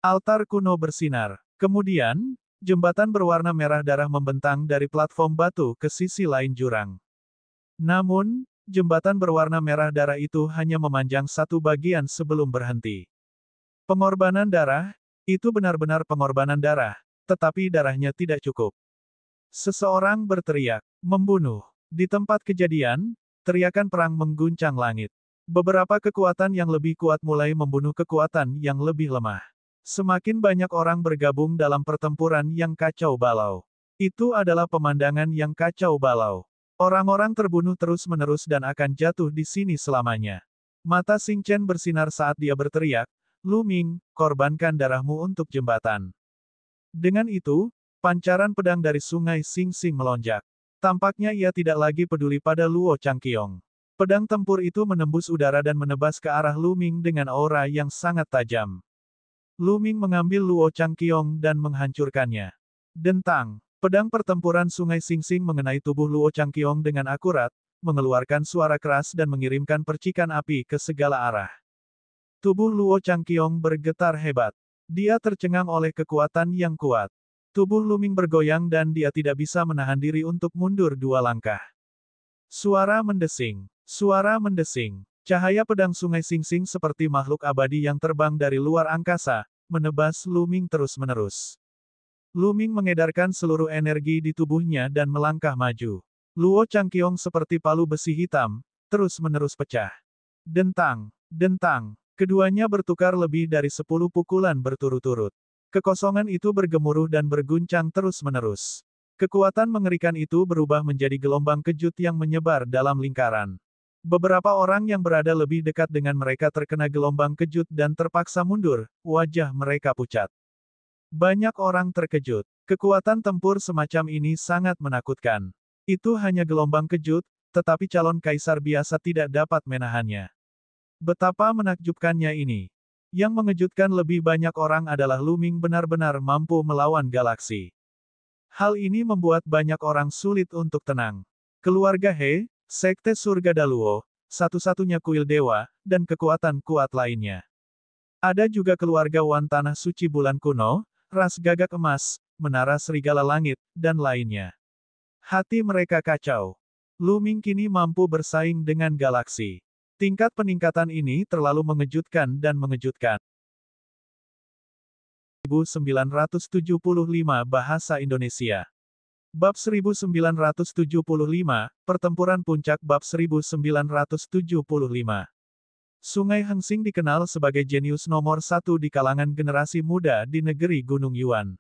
Altar kuno bersinar. Kemudian, jembatan berwarna merah darah membentang dari platform batu ke sisi lain jurang. Namun, jembatan berwarna merah darah itu hanya memanjang satu bagian sebelum berhenti. Pengorbanan darah, itu benar-benar pengorbanan darah, tetapi darahnya tidak cukup. Seseorang berteriak, membunuh. Di tempat kejadian, teriakan perang mengguncang langit. Beberapa kekuatan yang lebih kuat mulai membunuh kekuatan yang lebih lemah. Semakin banyak orang bergabung dalam pertempuran yang kacau balau. Itu adalah pemandangan yang kacau balau. Orang-orang terbunuh terus-menerus dan akan jatuh di sini selamanya. Mata Xing Chen bersinar saat dia berteriak, Lu Ming, korbankan darahmu untuk jembatan. Dengan itu, pancaran pedang dari sungai Xing Xing melonjak. Tampaknya ia tidak lagi peduli pada Luo Changqiong. Pedang tempur itu menembus udara dan menebas ke arah Lu Ming dengan aura yang sangat tajam. Lu Ming mengambil Luo Changqiong dan menghancurkannya. Dentang. Pedang pertempuran Sungai Singsing mengenai tubuh Luo Changqiong dengan akurat, mengeluarkan suara keras dan mengirimkan percikan api ke segala arah. Tubuh Luo Changqiong bergetar hebat. Dia tercengang oleh kekuatan yang kuat. Tubuh Lu Ming bergoyang dan dia tidak bisa menahan diri untuk mundur 2 langkah. Suara mendesing. Suara mendesing. Cahaya pedang Sungai Singsing seperti makhluk abadi yang terbang dari luar angkasa, menebas Lu Ming terus-menerus. Lu Ming mengedarkan seluruh energi di tubuhnya dan melangkah maju. Luo Changqiong seperti palu besi hitam, terus-menerus pecah. Dentang, dentang. Keduanya bertukar lebih dari 10 pukulan berturut-turut. Kekosongan itu bergemuruh dan berguncang terus-menerus. Kekuatan mengerikan itu berubah menjadi gelombang kejut yang menyebar dalam lingkaran. Beberapa orang yang berada lebih dekat dengan mereka terkena gelombang kejut dan terpaksa mundur, wajah mereka pucat. Banyak orang terkejut. Kekuatan tempur semacam ini sangat menakutkan. Itu hanya gelombang kejut, tetapi calon kaisar biasa tidak dapat menahannya. Betapa menakjubkannya ini. Yang mengejutkan lebih banyak orang adalah Lu Ming benar-benar mampu melawan galaksi. Hal ini membuat banyak orang sulit untuk tenang. Keluarga He, Sekte Surga Daluo, satu-satunya kuil dewa, dan kekuatan kuat lainnya. Ada juga keluarga Wan Tanah Suci Bulan Kuno, Ras Gagak Emas, Menara Serigala Langit, dan lainnya. Hati mereka kacau. Lu Ming kini mampu bersaing dengan galaksi. Tingkat peningkatan ini terlalu mengejutkan dan mengejutkan. 1975 Bahasa Indonesia. Bab 1975, Pertempuran Puncak Bab 1975. Sungai Hengsing dikenal sebagai jenius nomor 1 di kalangan generasi muda di negeri Gunung Yuan.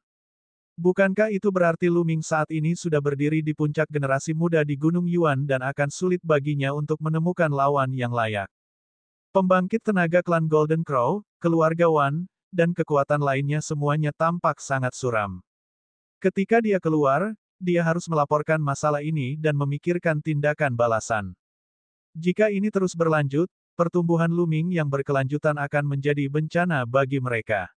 Bukankah itu berarti Lu Ming saat ini sudah berdiri di puncak generasi muda di Gunung Yuan dan akan sulit baginya untuk menemukan lawan yang layak? Pembangkit tenaga klan Golden Crow, keluarga Wan, dan kekuatan lainnya semuanya tampak sangat suram. Ketika dia keluar, dia harus melaporkan masalah ini dan memikirkan tindakan balasan. Jika ini terus berlanjut, pertumbuhan Lu Ming yang berkelanjutan akan menjadi bencana bagi mereka.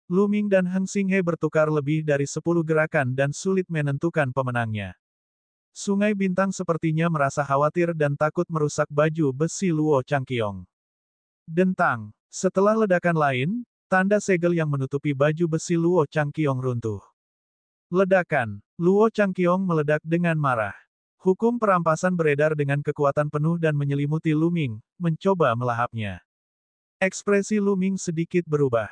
Lu Ming dan Heng Xinghe bertukar lebih dari 10 gerakan dan sulit menentukan pemenangnya. Sungai Bintang sepertinya merasa khawatir dan takut merusak baju besi Luo Changqiong. Dentang. Setelah ledakan lain, tanda segel yang menutupi baju besi Luo Changqiong runtuh. Ledakan. Luo Changqiong meledak dengan marah. Hukum perampasan beredar dengan kekuatan penuh dan menyelimuti Lu Ming, mencoba melahapnya. Ekspresi Lu Ming sedikit berubah.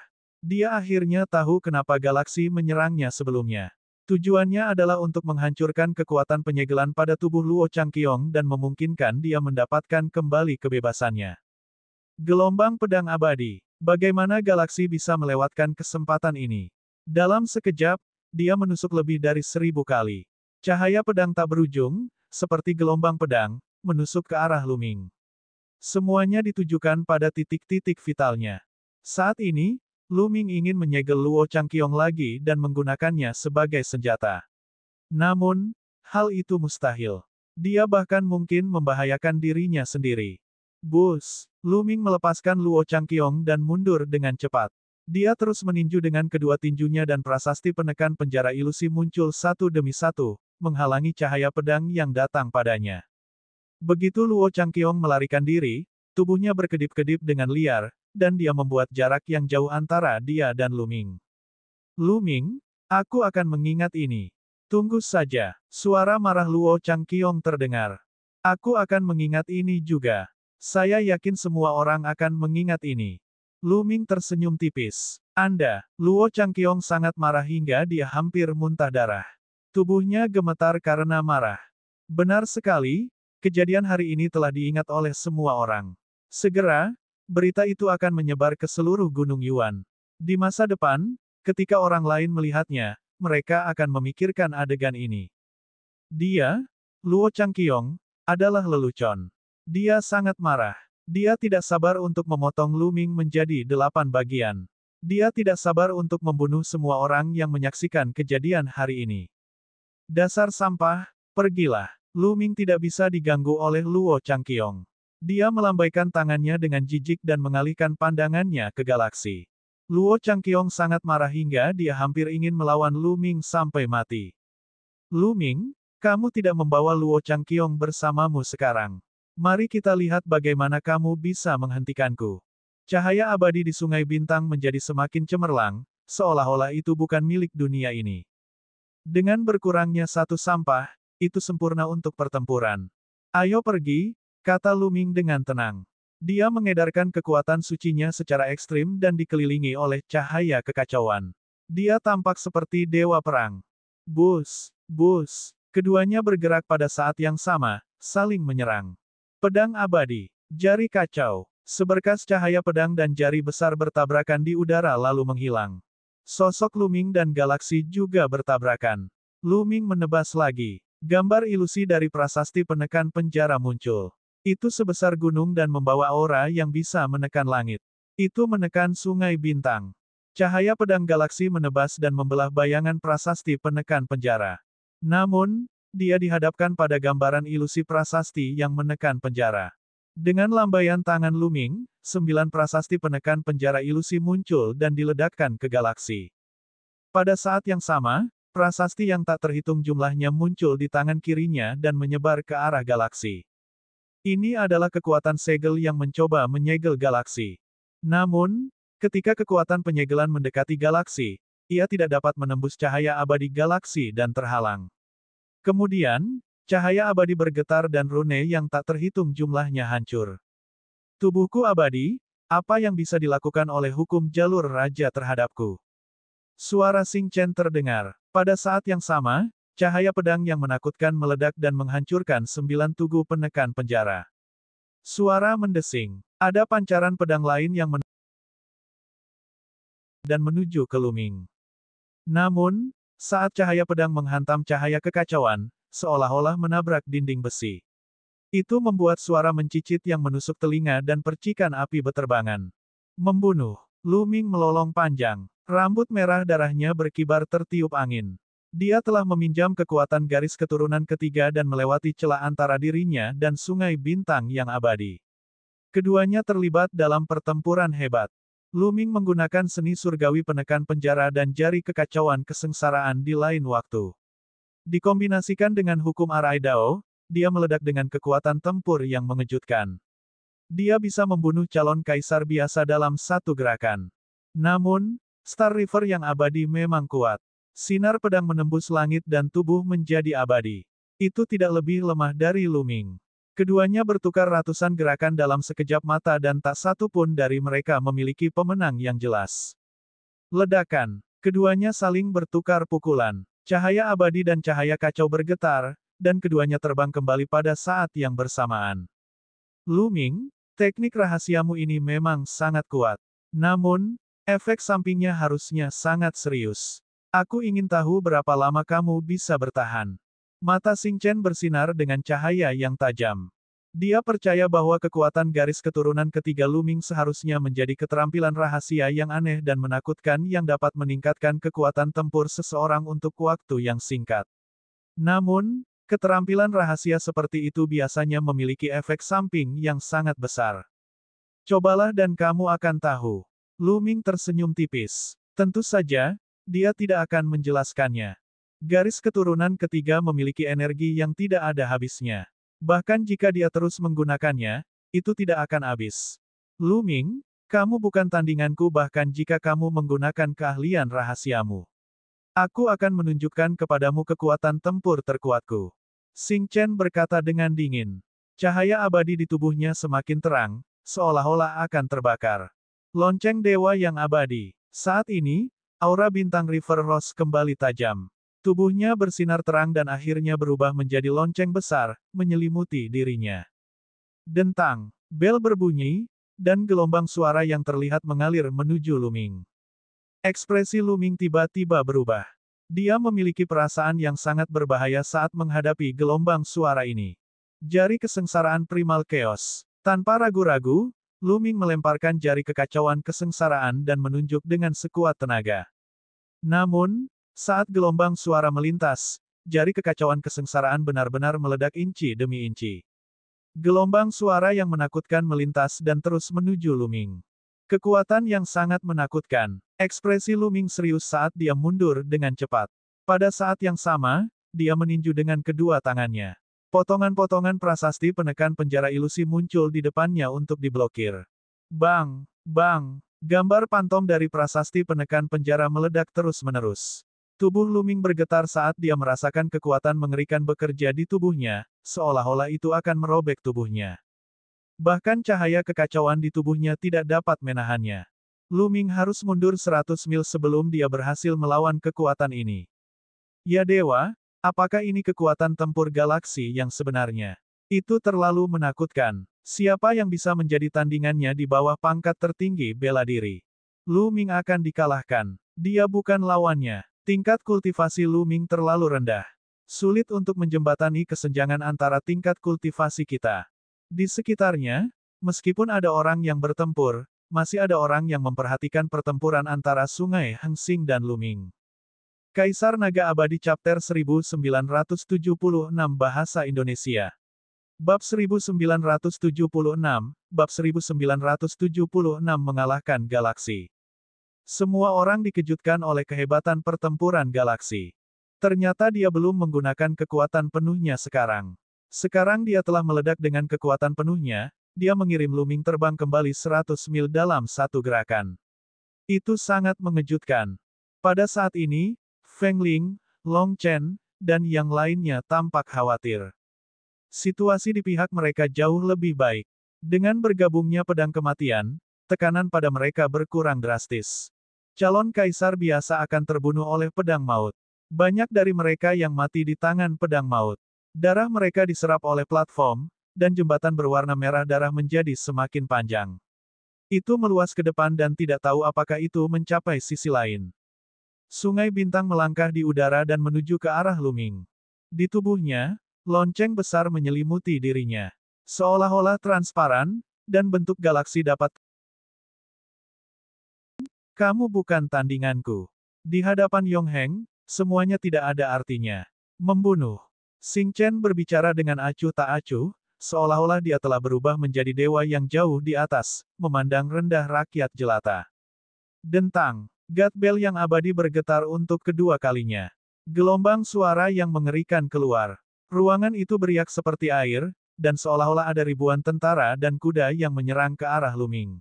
Dia akhirnya tahu kenapa galaksi menyerangnya sebelumnya. Tujuannya adalah untuk menghancurkan kekuatan penyegelan pada tubuh Luo Changqiong dan memungkinkan dia mendapatkan kembali kebebasannya. Gelombang pedang abadi. Bagaimana galaksi bisa melewatkan kesempatan ini? Dalam sekejap, dia menusuk lebih dari 1000 kali. Cahaya pedang tak berujung, seperti gelombang pedang, menusuk ke arah Lu Ming. Semuanya ditujukan pada titik-titik vitalnya. Saat ini, Lu Ming ingin menyegel Luo Changqiong lagi dan menggunakannya sebagai senjata. Namun, hal itu mustahil. Dia bahkan mungkin membahayakan dirinya sendiri. Bus! Lu Ming melepaskan Luo Changqiong dan mundur dengan cepat. Dia terus meninju dengan kedua tinjunya dan prasasti penekan penjara ilusi muncul satu demi satu, menghalangi cahaya pedang yang datang padanya. Begitu Luo Changqiong melarikan diri, tubuhnya berkedip-kedip dengan liar, dan dia membuat jarak yang jauh antara dia dan Lu Ming. Lu Ming, aku akan mengingat ini. Tunggu saja, suara marah Luo Changqiong terdengar. Aku akan mengingat ini juga. Saya yakin semua orang akan mengingat ini. Lu Ming tersenyum tipis. Anda, Luo Changqiong sangat marah hingga dia hampir muntah darah. Tubuhnya gemetar karena marah. Benar sekali, kejadian hari ini telah diingat oleh semua orang. Segera, berita itu akan menyebar ke seluruh Gunung Yuan. Di masa depan, ketika orang lain melihatnya, mereka akan memikirkan adegan ini. Dia, Luo Changqiong, adalah lelucon. Dia sangat marah. Dia tidak sabar untuk memotong Lu Ming menjadi 8 bagian. Dia tidak sabar untuk membunuh semua orang yang menyaksikan kejadian hari ini. Dasar sampah, pergilah. Lu Ming tidak bisa diganggu oleh Luo Changqiong. Dia melambaikan tangannya dengan jijik dan mengalihkan pandangannya ke galaksi. Luo Changqiong sangat marah hingga dia hampir ingin melawan Lu Ming sampai mati. Lu Ming, kamu tidak membawa Luo Changqiong bersamamu sekarang. Mari kita lihat bagaimana kamu bisa menghentikanku. Cahaya abadi di Sungai Bintang menjadi semakin cemerlang, seolah-olah itu bukan milik dunia ini. Dengan berkurangnya satu sampah, itu sempurna untuk pertempuran. Ayo pergi, kata Lu Ming dengan tenang. Dia mengedarkan kekuatan sucinya secara ekstrim dan dikelilingi oleh cahaya kekacauan. Dia tampak seperti dewa perang. Bus, bus. Keduanya bergerak pada saat yang sama, saling menyerang. Pedang abadi, jari kacau. Seberkas cahaya pedang dan jari besar bertabrakan di udara lalu menghilang. Sosok Lu Ming dan galaksi juga bertabrakan. Lu Ming menebas lagi. Gambar ilusi dari prasasti penekan penjara muncul. Itu sebesar gunung dan membawa aura yang bisa menekan langit. Itu menekan Sungai Bintang. Cahaya pedang galaksi menebas dan membelah bayangan prasasti penekan penjara. Namun, dia dihadapkan pada gambaran ilusi prasasti yang menekan penjara. Dengan lambaian tangan Lu Ming, 9 prasasti penekan penjara ilusi muncul dan diledakkan ke galaksi. Pada saat yang sama, prasasti yang tak terhitung jumlahnya muncul di tangan kirinya dan menyebar ke arah galaksi. Ini adalah kekuatan segel yang mencoba menyegel galaksi. Namun, ketika kekuatan penyegelan mendekati galaksi, ia tidak dapat menembus cahaya abadi galaksi dan terhalang. Kemudian, cahaya abadi bergetar dan rune yang tak terhitung jumlahnya hancur. Tubuhku abadi, apa yang bisa dilakukan oleh hukum jalur raja terhadapku? Suara Xing Chen terdengar. Pada saat yang sama, cahaya pedang yang menakutkan meledak dan menghancurkan 9 tugu penekan penjara. Suara mendesing. Ada pancaran pedang lain yang dan menuju ke Lu Ming. Namun, saat cahaya pedang menghantam cahaya kekacauan, seolah-olah menabrak dinding besi. Itu membuat suara mencicit yang menusuk telinga dan percikan api beterbangan. Membunuh. Lu Ming melolong panjang. Rambut merah darahnya berkibar tertiup angin. Dia telah meminjam kekuatan garis keturunan ketiga dan melewati celah antara dirinya dan Sungai Bintang yang abadi. Keduanya terlibat dalam pertempuran hebat. Lu Ming menggunakan seni surgawi penekan penjara dan jari kekacauan kesengsaraan di lain waktu. Dikombinasikan dengan hukum Arai Dao, dia meledak dengan kekuatan tempur yang mengejutkan. Dia bisa membunuh calon kaisar biasa dalam satu gerakan. Namun, Star River yang abadi memang kuat. Sinar pedang menembus langit dan tubuh menjadi abadi. Itu tidak lebih lemah dari Lu Ming. Keduanya bertukar ratusan gerakan dalam sekejap mata dan tak satu pun dari mereka memiliki pemenang yang jelas. Ledakan. Keduanya saling bertukar pukulan. Cahaya abadi dan cahaya kacau bergetar, dan keduanya terbang kembali pada saat yang bersamaan. Lu Ming, teknik rahasiamu ini memang sangat kuat. Namun, efek sampingnya harusnya sangat serius. Aku ingin tahu berapa lama kamu bisa bertahan. Mata Xing Chen bersinar dengan cahaya yang tajam. Dia percaya bahwa kekuatan garis keturunan ketiga Lu Ming seharusnya menjadi keterampilan rahasia yang aneh dan menakutkan yang dapat meningkatkan kekuatan tempur seseorang untuk waktu yang singkat. Namun, keterampilan rahasia seperti itu biasanya memiliki efek samping yang sangat besar. Cobalah dan kamu akan tahu. Lu Ming tersenyum tipis. Tentu saja, dia tidak akan menjelaskannya. Garis keturunan ketiga memiliki energi yang tidak ada habisnya. Bahkan jika dia terus menggunakannya, itu tidak akan habis. Lu Ming, kamu bukan tandinganku bahkan jika kamu menggunakan keahlian rahasiamu. Aku akan menunjukkan kepadamu kekuatan tempur terkuatku. Xing Chen berkata dengan dingin. Cahaya abadi di tubuhnya semakin terang, seolah-olah akan terbakar. Lonceng dewa yang abadi. Saat ini, aura bintang River Rose kembali tajam. Tubuhnya bersinar terang dan akhirnya berubah menjadi lonceng besar, menyelimuti dirinya. Dentang, bel berbunyi, dan gelombang suara yang terlihat mengalir menuju Lu Ming. Ekspresi Lu Ming tiba-tiba berubah. Dia memiliki perasaan yang sangat berbahaya saat menghadapi gelombang suara ini. Jari kesengsaraan primal chaos. Tanpa ragu-ragu, Lu Ming melemparkan jari kekacauan kesengsaraan dan menunjuk dengan sekuat tenaga. Namun, saat gelombang suara melintas, jari kekacauan kesengsaraan benar-benar meledak inci demi inci. Gelombang suara yang menakutkan melintas dan terus menuju Lu Ming. Kekuatan yang sangat menakutkan. Ekspresi Lu Ming serius saat dia mundur dengan cepat. Pada saat yang sama, dia meninju dengan kedua tangannya. Potongan-potongan prasasti penekan penjara ilusi muncul di depannya untuk diblokir. Bang! Bang! Gambar pantom dari prasasti penekan penjara meledak terus-menerus. Tubuh Luming bergetar saat dia merasakan kekuatan mengerikan bekerja di tubuhnya, seolah-olah itu akan merobek tubuhnya. Bahkan cahaya kekacauan di tubuhnya tidak dapat menahannya. Luming harus mundur 100 mil sebelum dia berhasil melawan kekuatan ini. Ya dewa, apakah ini kekuatan tempur galaksi yang sebenarnya? Itu terlalu menakutkan. Siapa yang bisa menjadi tandingannya di bawah pangkat tertinggi bela diri? Luming akan dikalahkan. Dia bukan lawannya. Tingkat kultivasi Luming terlalu rendah. Sulit untuk menjembatani kesenjangan antara tingkat kultivasi kita. Di sekitarnya, meskipun ada orang yang bertempur, masih ada orang yang memperhatikan pertempuran antara Sungai Hengsing dan Luming. Kaisar Naga Abadi Chapter 1976 Bahasa Indonesia. Bab 1976, Bab 1976 mengalahkan galaksi. Semua orang dikejutkan oleh kehebatan pertempuran galaksi. Ternyata dia belum menggunakan kekuatan penuhnya sekarang. Sekarang dia telah meledak dengan kekuatan penuhnya, dia mengirim Luming terbang kembali 100 mil dalam satu gerakan. Itu sangat mengejutkan. Pada saat ini, Feng Ling, Long Chen, dan yang lainnya tampak khawatir. Situasi di pihak mereka jauh lebih baik. Dengan bergabungnya pedang kematian, tekanan pada mereka berkurang drastis. Calon kaisar biasa akan terbunuh oleh pedang maut. Banyak dari mereka yang mati di tangan pedang maut. Darah mereka diserap oleh platform, dan jembatan berwarna merah darah menjadi semakin panjang. Itu meluas ke depan dan tidak tahu apakah itu mencapai sisi lain. Sungai bintang melangkah di udara dan menuju ke arah Luming. Di tubuhnya, lonceng besar menyelimuti dirinya. Seolah-olah transparan, dan bentuk galaksi dapat. Kamu bukan tandinganku. Di hadapan Yong Heng, semuanya tidak ada artinya. Membunuh. Xing Chen berbicara dengan acuh tak acuh, seolah-olah dia telah berubah menjadi dewa yang jauh di atas, memandang rendah rakyat jelata. Dentang. God Bell yang abadi bergetar untuk kedua kalinya. Gelombang suara yang mengerikan keluar. Ruangan itu beriak seperti air, dan seolah-olah ada ribuan tentara dan kuda yang menyerang ke arah Luming.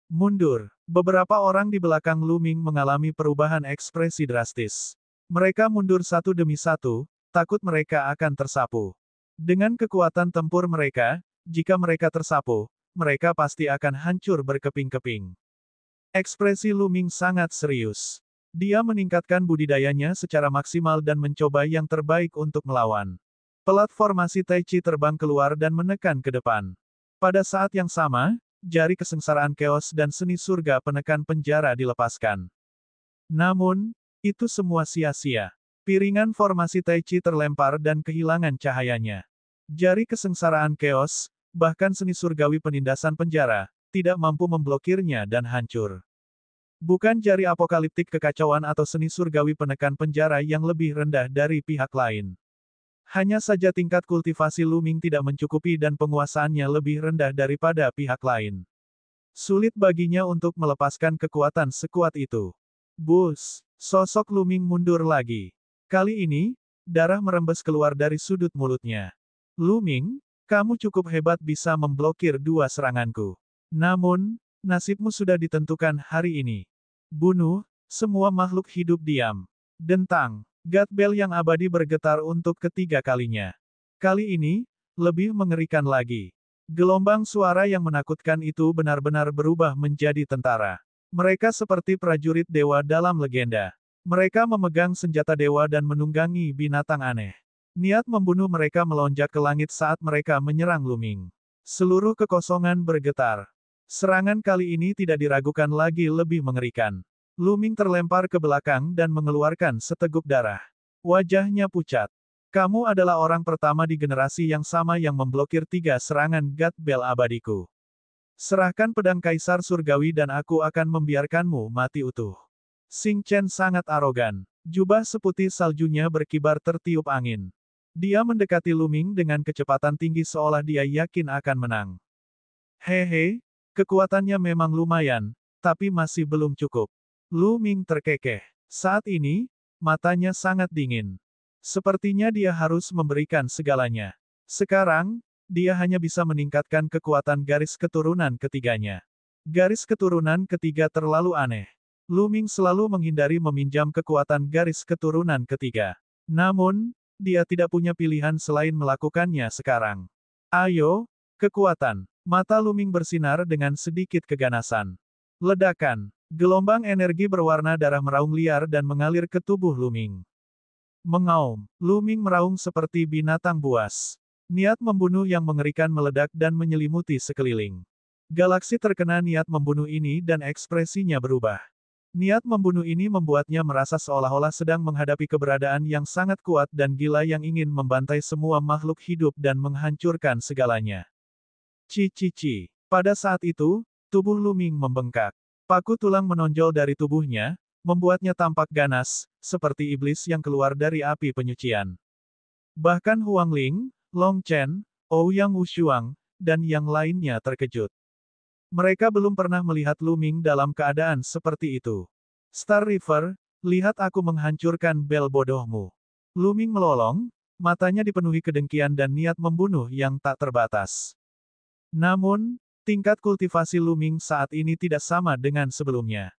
Mundur. Beberapa orang di belakang Luming mengalami perubahan ekspresi drastis. Mereka mundur satu demi satu, takut mereka akan tersapu. Dengan kekuatan tempur mereka, jika mereka tersapu, mereka pasti akan hancur berkeping-keping. Ekspresi Luming sangat serius. Dia meningkatkan budidayanya secara maksimal dan mencoba yang terbaik untuk melawan. Platformasi Tai Chi terbang keluar dan menekan ke depan. Pada saat yang sama, jari kesengsaraan keos dan seni surga penekan penjara dilepaskan. Namun, itu semua sia-sia. Piringan formasi Tai Chi terlempar dan kehilangan cahayanya. Jari kesengsaraan keos, bahkan seni surgawi penindasan penjara, tidak mampu memblokirnya dan hancur. Bukan jari apokaliptik kekacauan atau seni surgawi penekan penjara yang lebih rendah dari pihak lain. Hanya saja tingkat kultivasi Luming tidak mencukupi dan penguasaannya lebih rendah daripada pihak lain. Sulit baginya untuk melepaskan kekuatan sekuat itu. Bus! Sosok Luming mundur lagi. Kali ini, darah merembes keluar dari sudut mulutnya. Luming, kamu cukup hebat bisa memblokir dua seranganku. Namun, nasibmu sudah ditentukan hari ini. Bunuh, semua makhluk hidup diam. Dentang. God Bell yang abadi bergetar untuk ketiga kalinya. Kali ini, lebih mengerikan lagi. Gelombang suara yang menakutkan itu benar-benar berubah menjadi tentara. Mereka seperti prajurit dewa dalam legenda. Mereka memegang senjata dewa dan menunggangi binatang aneh. Niat membunuh mereka melonjak ke langit saat mereka menyerang Luming. Seluruh kekosongan bergetar. Serangan kali ini tidak diragukan lagi lebih mengerikan. Luming terlempar ke belakang dan mengeluarkan seteguk darah. Wajahnya pucat. Kamu adalah orang pertama di generasi yang sama yang memblokir 3 serangan God Bell abadiku. Serahkan pedang Kaisar Surgawi dan aku akan membiarkanmu mati utuh. Xing Chen sangat arogan. Jubah seputih saljunya berkibar tertiup angin. Dia mendekati Luming dengan kecepatan tinggi seolah dia yakin akan menang. Hehe, kekuatannya memang lumayan, tapi masih belum cukup. Luming terkekeh. Saat ini, matanya sangat dingin. Sepertinya dia harus memberikan segalanya. Sekarang, dia hanya bisa meningkatkan kekuatan garis keturunan ketiganya. Garis keturunan ketiga terlalu aneh. Lu Ming selalu menghindari meminjam kekuatan garis keturunan ketiga. Namun, dia tidak punya pilihan selain melakukannya sekarang. Ayo, kekuatan. Mata Lu Ming bersinar dengan sedikit keganasan. Ledakan. Gelombang energi berwarna darah meraung liar dan mengalir ke tubuh Lu Ming. Mengaum. Lu Ming meraung seperti binatang buas. Niat membunuh yang mengerikan meledak dan menyelimuti sekeliling. Galaksi terkena niat membunuh ini dan ekspresinya berubah. Niat membunuh ini membuatnya merasa seolah-olah sedang menghadapi keberadaan yang sangat kuat dan gila yang ingin membantai semua makhluk hidup dan menghancurkan segalanya. Ci. Pada saat itu, tubuh Lu Ming membengkak. Paku tulang menonjol dari tubuhnya, membuatnya tampak ganas, seperti iblis yang keluar dari api penyucian. Bahkan Huang Ling, Long Chen, Ouyang Wushuang, dan yang lainnya terkejut. Mereka belum pernah melihat Lu Ming dalam keadaan seperti itu. Star River, lihat aku menghancurkan bel bodohmu. Lu Ming melolong, matanya dipenuhi kedengkian dan niat membunuh yang tak terbatas. Namun, tingkat kultivasi Lu Ming saat ini tidak sama dengan sebelumnya.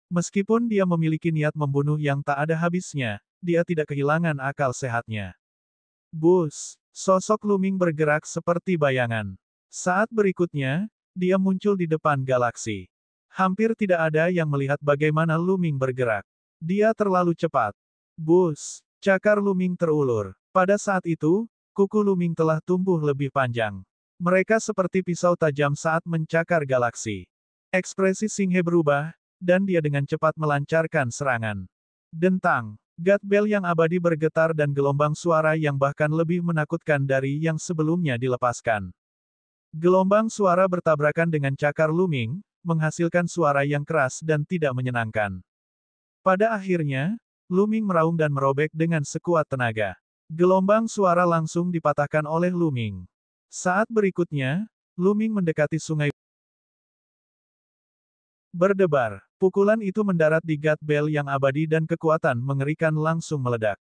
Meskipun dia memiliki niat membunuh yang tak ada habisnya, dia tidak kehilangan akal sehatnya. Bus, sosok Lu Ming bergerak seperti bayangan. Saat berikutnya, dia muncul di depan galaksi. Hampir tidak ada yang melihat bagaimana Lu Ming bergerak. Dia terlalu cepat. Bus, cakar Lu Ming terulur. Pada saat itu, kuku Lu Ming telah tumbuh lebih panjang. Mereka seperti pisau tajam saat mencakar galaksi. Ekspresi Xing He berubah, dan dia dengan cepat melancarkan serangan. Dentang. God Bell yang abadi bergetar dan gelombang suara yang bahkan lebih menakutkan dari yang sebelumnya dilepaskan. Gelombang suara bertabrakan dengan cakar Lu Ming, menghasilkan suara yang keras dan tidak menyenangkan. Pada akhirnya, Lu Ming meraung dan merobek dengan sekuat tenaga. Gelombang suara langsung dipatahkan oleh Lu Ming. Saat berikutnya, Lu Ming mendekati sungai berdebar. Pukulan itu mendarat di God Bell yang abadi dan kekuatan mengerikan langsung meledak.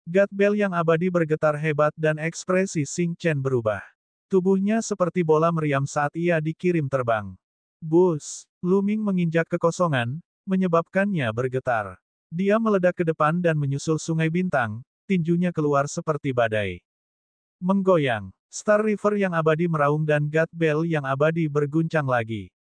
God Bell yang abadi bergetar hebat dan ekspresi Xing Chen berubah. Tubuhnya seperti bola meriam saat ia dikirim terbang. Bus, Lu Ming menginjak kekosongan, menyebabkannya bergetar. Dia meledak ke depan dan menyusul sungai bintang, tinjunya keluar seperti badai. Menggoyang, Star River yang abadi meraung dan God Bell yang abadi berguncang lagi.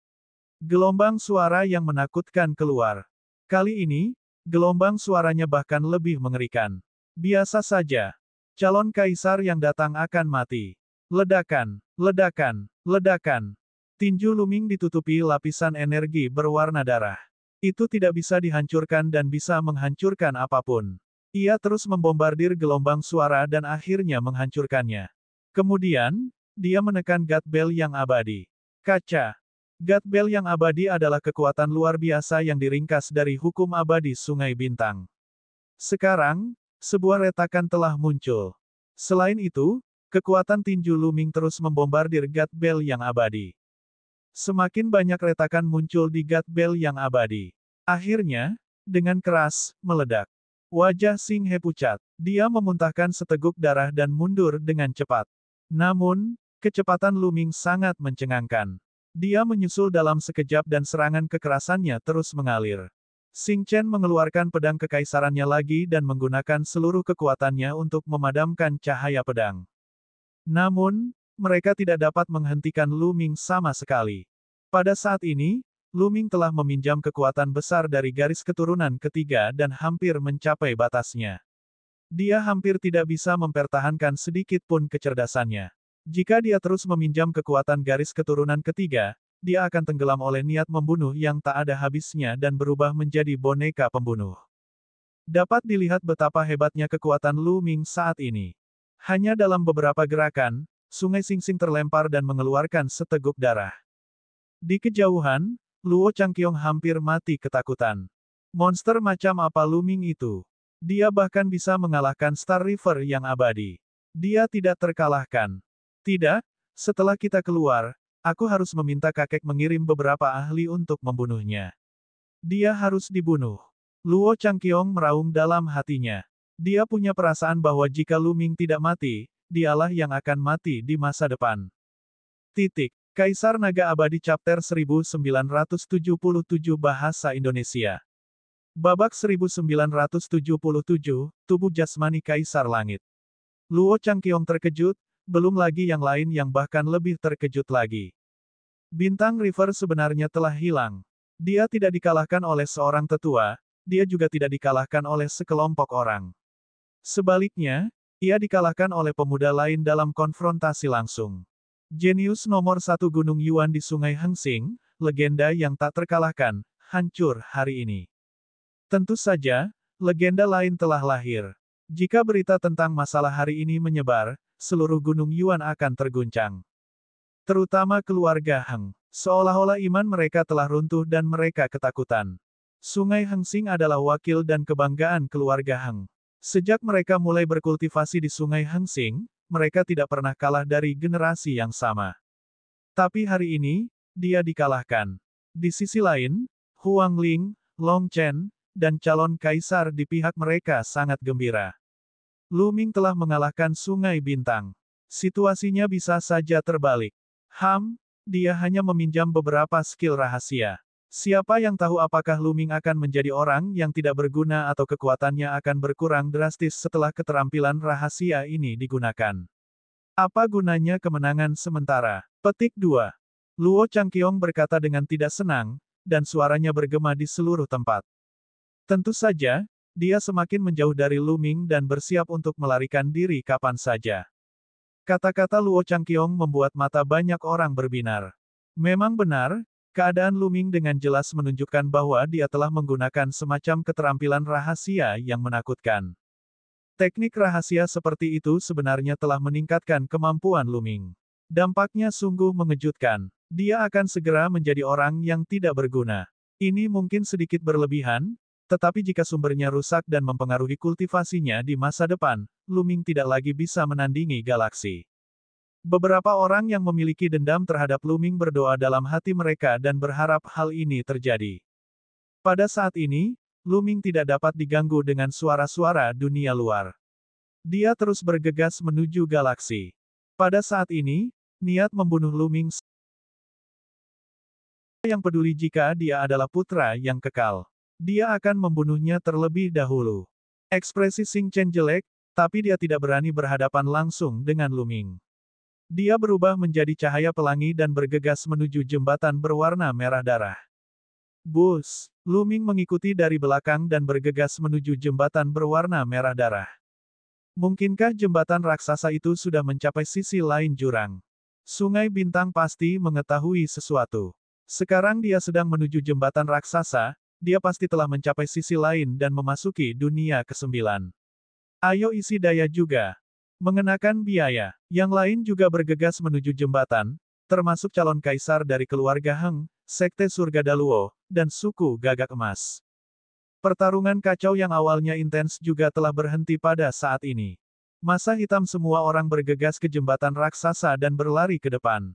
Gelombang suara yang menakutkan keluar. Kali ini, gelombang suaranya bahkan lebih mengerikan. Biasa saja. Calon kaisar yang datang akan mati. Ledakan, ledakan, ledakan. Tinju Lu Ming ditutupi lapisan energi berwarna darah. Itu tidak bisa dihancurkan dan bisa menghancurkan apapun. Ia terus membombardir gelombang suara dan akhirnya menghancurkannya. Kemudian, dia menekan God Bell yang abadi. Kaca. God Bell yang abadi adalah kekuatan luar biasa yang diringkas dari hukum abadi Sungai Bintang. Sekarang, sebuah retakan telah muncul. Selain itu, kekuatan tinju Lu Ming terus membombardir God Bell yang abadi. Semakin banyak retakan muncul di God Bell yang abadi. Akhirnya, dengan keras, meledak. Wajah Xing He pucat. Dia memuntahkan seteguk darah dan mundur dengan cepat. Namun, kecepatan Lu Ming sangat mencengangkan. Dia menyusul dalam sekejap dan serangan kekerasannya terus mengalir. Xing Chen mengeluarkan pedang kekaisarannya lagi dan menggunakan seluruh kekuatannya untuk memadamkan cahaya pedang. Namun, mereka tidak dapat menghentikan Lu Ming sama sekali. Pada saat ini, Lu Ming telah meminjam kekuatan besar dari garis keturunan ketiga dan hampir mencapai batasnya. Dia hampir tidak bisa mempertahankan sedikit pun kecerdasannya. Jika dia terus meminjam kekuatan garis keturunan ketiga, dia akan tenggelam oleh niat membunuh yang tak ada habisnya dan berubah menjadi boneka pembunuh. Dapat dilihat betapa hebatnya kekuatan Lu Ming saat ini. Hanya dalam beberapa gerakan, Sungai Singsing terlempar dan mengeluarkan seteguk darah. Di kejauhan, Luo Changqiong hampir mati ketakutan. Monster macam apa Lu Ming itu? Dia bahkan bisa mengalahkan Star River yang abadi. Dia tidak terkalahkan. Tidak, setelah kita keluar, aku harus meminta kakek mengirim beberapa ahli untuk membunuhnya. Dia harus dibunuh. Luo Changqiong meraung dalam hatinya. Dia punya perasaan bahwa jika Lu Ming tidak mati, dialah yang akan mati di masa depan. Titik. Kaisar Naga Abadi Chapter 1977 Bahasa Indonesia. Babak 1977, Tubuh Jasmani Kaisar Langit. Luo Changqiong terkejut, belum lagi yang lain yang bahkan lebih terkejut lagi. Bintang River sebenarnya telah hilang. Dia tidak dikalahkan oleh seorang tetua, dia juga tidak dikalahkan oleh sekelompok orang. Sebaliknya, ia dikalahkan oleh pemuda lain dalam konfrontasi langsung. Jenius nomor 1 Gunung Yuan di Sungai Hengsing, legenda yang tak terkalahkan, hancur hari ini. Tentu saja, legenda lain telah lahir. Jika berita tentang masalah hari ini menyebar, seluruh Gunung Yuan akan terguncang. Terutama keluarga Heng. Seolah-olah iman mereka telah runtuh dan mereka ketakutan. Sungai Hengsing adalah wakil dan kebanggaan keluarga Heng. Sejak mereka mulai berkultivasi di Sungai Hengsing, mereka tidak pernah kalah dari generasi yang sama. Tapi hari ini, dia dikalahkan. Di sisi lain, Huang Ling, Long Chen, dan calon kaisar di pihak mereka sangat gembira. Lu Ming telah mengalahkan Sungai Bintang. Situasinya bisa saja terbalik. Dia hanya meminjam beberapa skill rahasia. Siapa yang tahu apakah Lu Ming akan menjadi orang yang tidak berguna atau kekuatannya akan berkurang drastis setelah keterampilan rahasia ini digunakan. Apa gunanya kemenangan sementara? Petik 2. Luo Changqiong berkata dengan tidak senang, dan suaranya bergema di seluruh tempat. Tentu saja, dia semakin menjauh dari Lu Ming dan bersiap untuk melarikan diri kapan saja. Kata-kata Luo Changqiong membuat mata banyak orang berbinar. Memang benar, keadaan Lu Ming dengan jelas menunjukkan bahwa dia telah menggunakan semacam keterampilan rahasia yang menakutkan. Teknik rahasia seperti itu sebenarnya telah meningkatkan kemampuan Lu Ming. Dampaknya sungguh mengejutkan. Dia akan segera menjadi orang yang tidak berguna. Ini mungkin sedikit berlebihan, tetapi jika sumbernya rusak dan mempengaruhi kultivasinya di masa depan, Lu Ming tidak lagi bisa menandingi galaksi. Beberapa orang yang memiliki dendam terhadap Lu Ming berdoa dalam hati mereka dan berharap hal ini terjadi. Pada saat ini, Lu Ming tidak dapat diganggu dengan suara-suara dunia luar. Dia terus bergegas menuju galaksi. Pada saat ini, niat membunuh Lu Ming yang peduli jika dia adalah putra yang kekal. Dia akan membunuhnya terlebih dahulu. Ekspresi Xing Chen jelek, tapi dia tidak berani berhadapan langsung dengan Lu Ming. Dia berubah menjadi cahaya pelangi dan bergegas menuju jembatan berwarna merah darah. Bus! Lu Ming mengikuti dari belakang dan bergegas menuju jembatan berwarna merah darah. Mungkinkah jembatan raksasa itu sudah mencapai sisi lain jurang? Sungai Bintang pasti mengetahui sesuatu. Sekarang dia sedang menuju jembatan raksasa, dia pasti telah mencapai sisi lain dan memasuki dunia ke-9. Ayo isi daya juga. Mengenakan biaya. Yang lain juga bergegas menuju jembatan, termasuk calon kaisar dari keluarga Heng, Sekte Surga Daluo, dan suku Gagak Emas. Pertarungan kacau yang awalnya intens juga telah berhenti pada saat ini. Masa hitam semua orang bergegas ke jembatan raksasa dan berlari ke depan.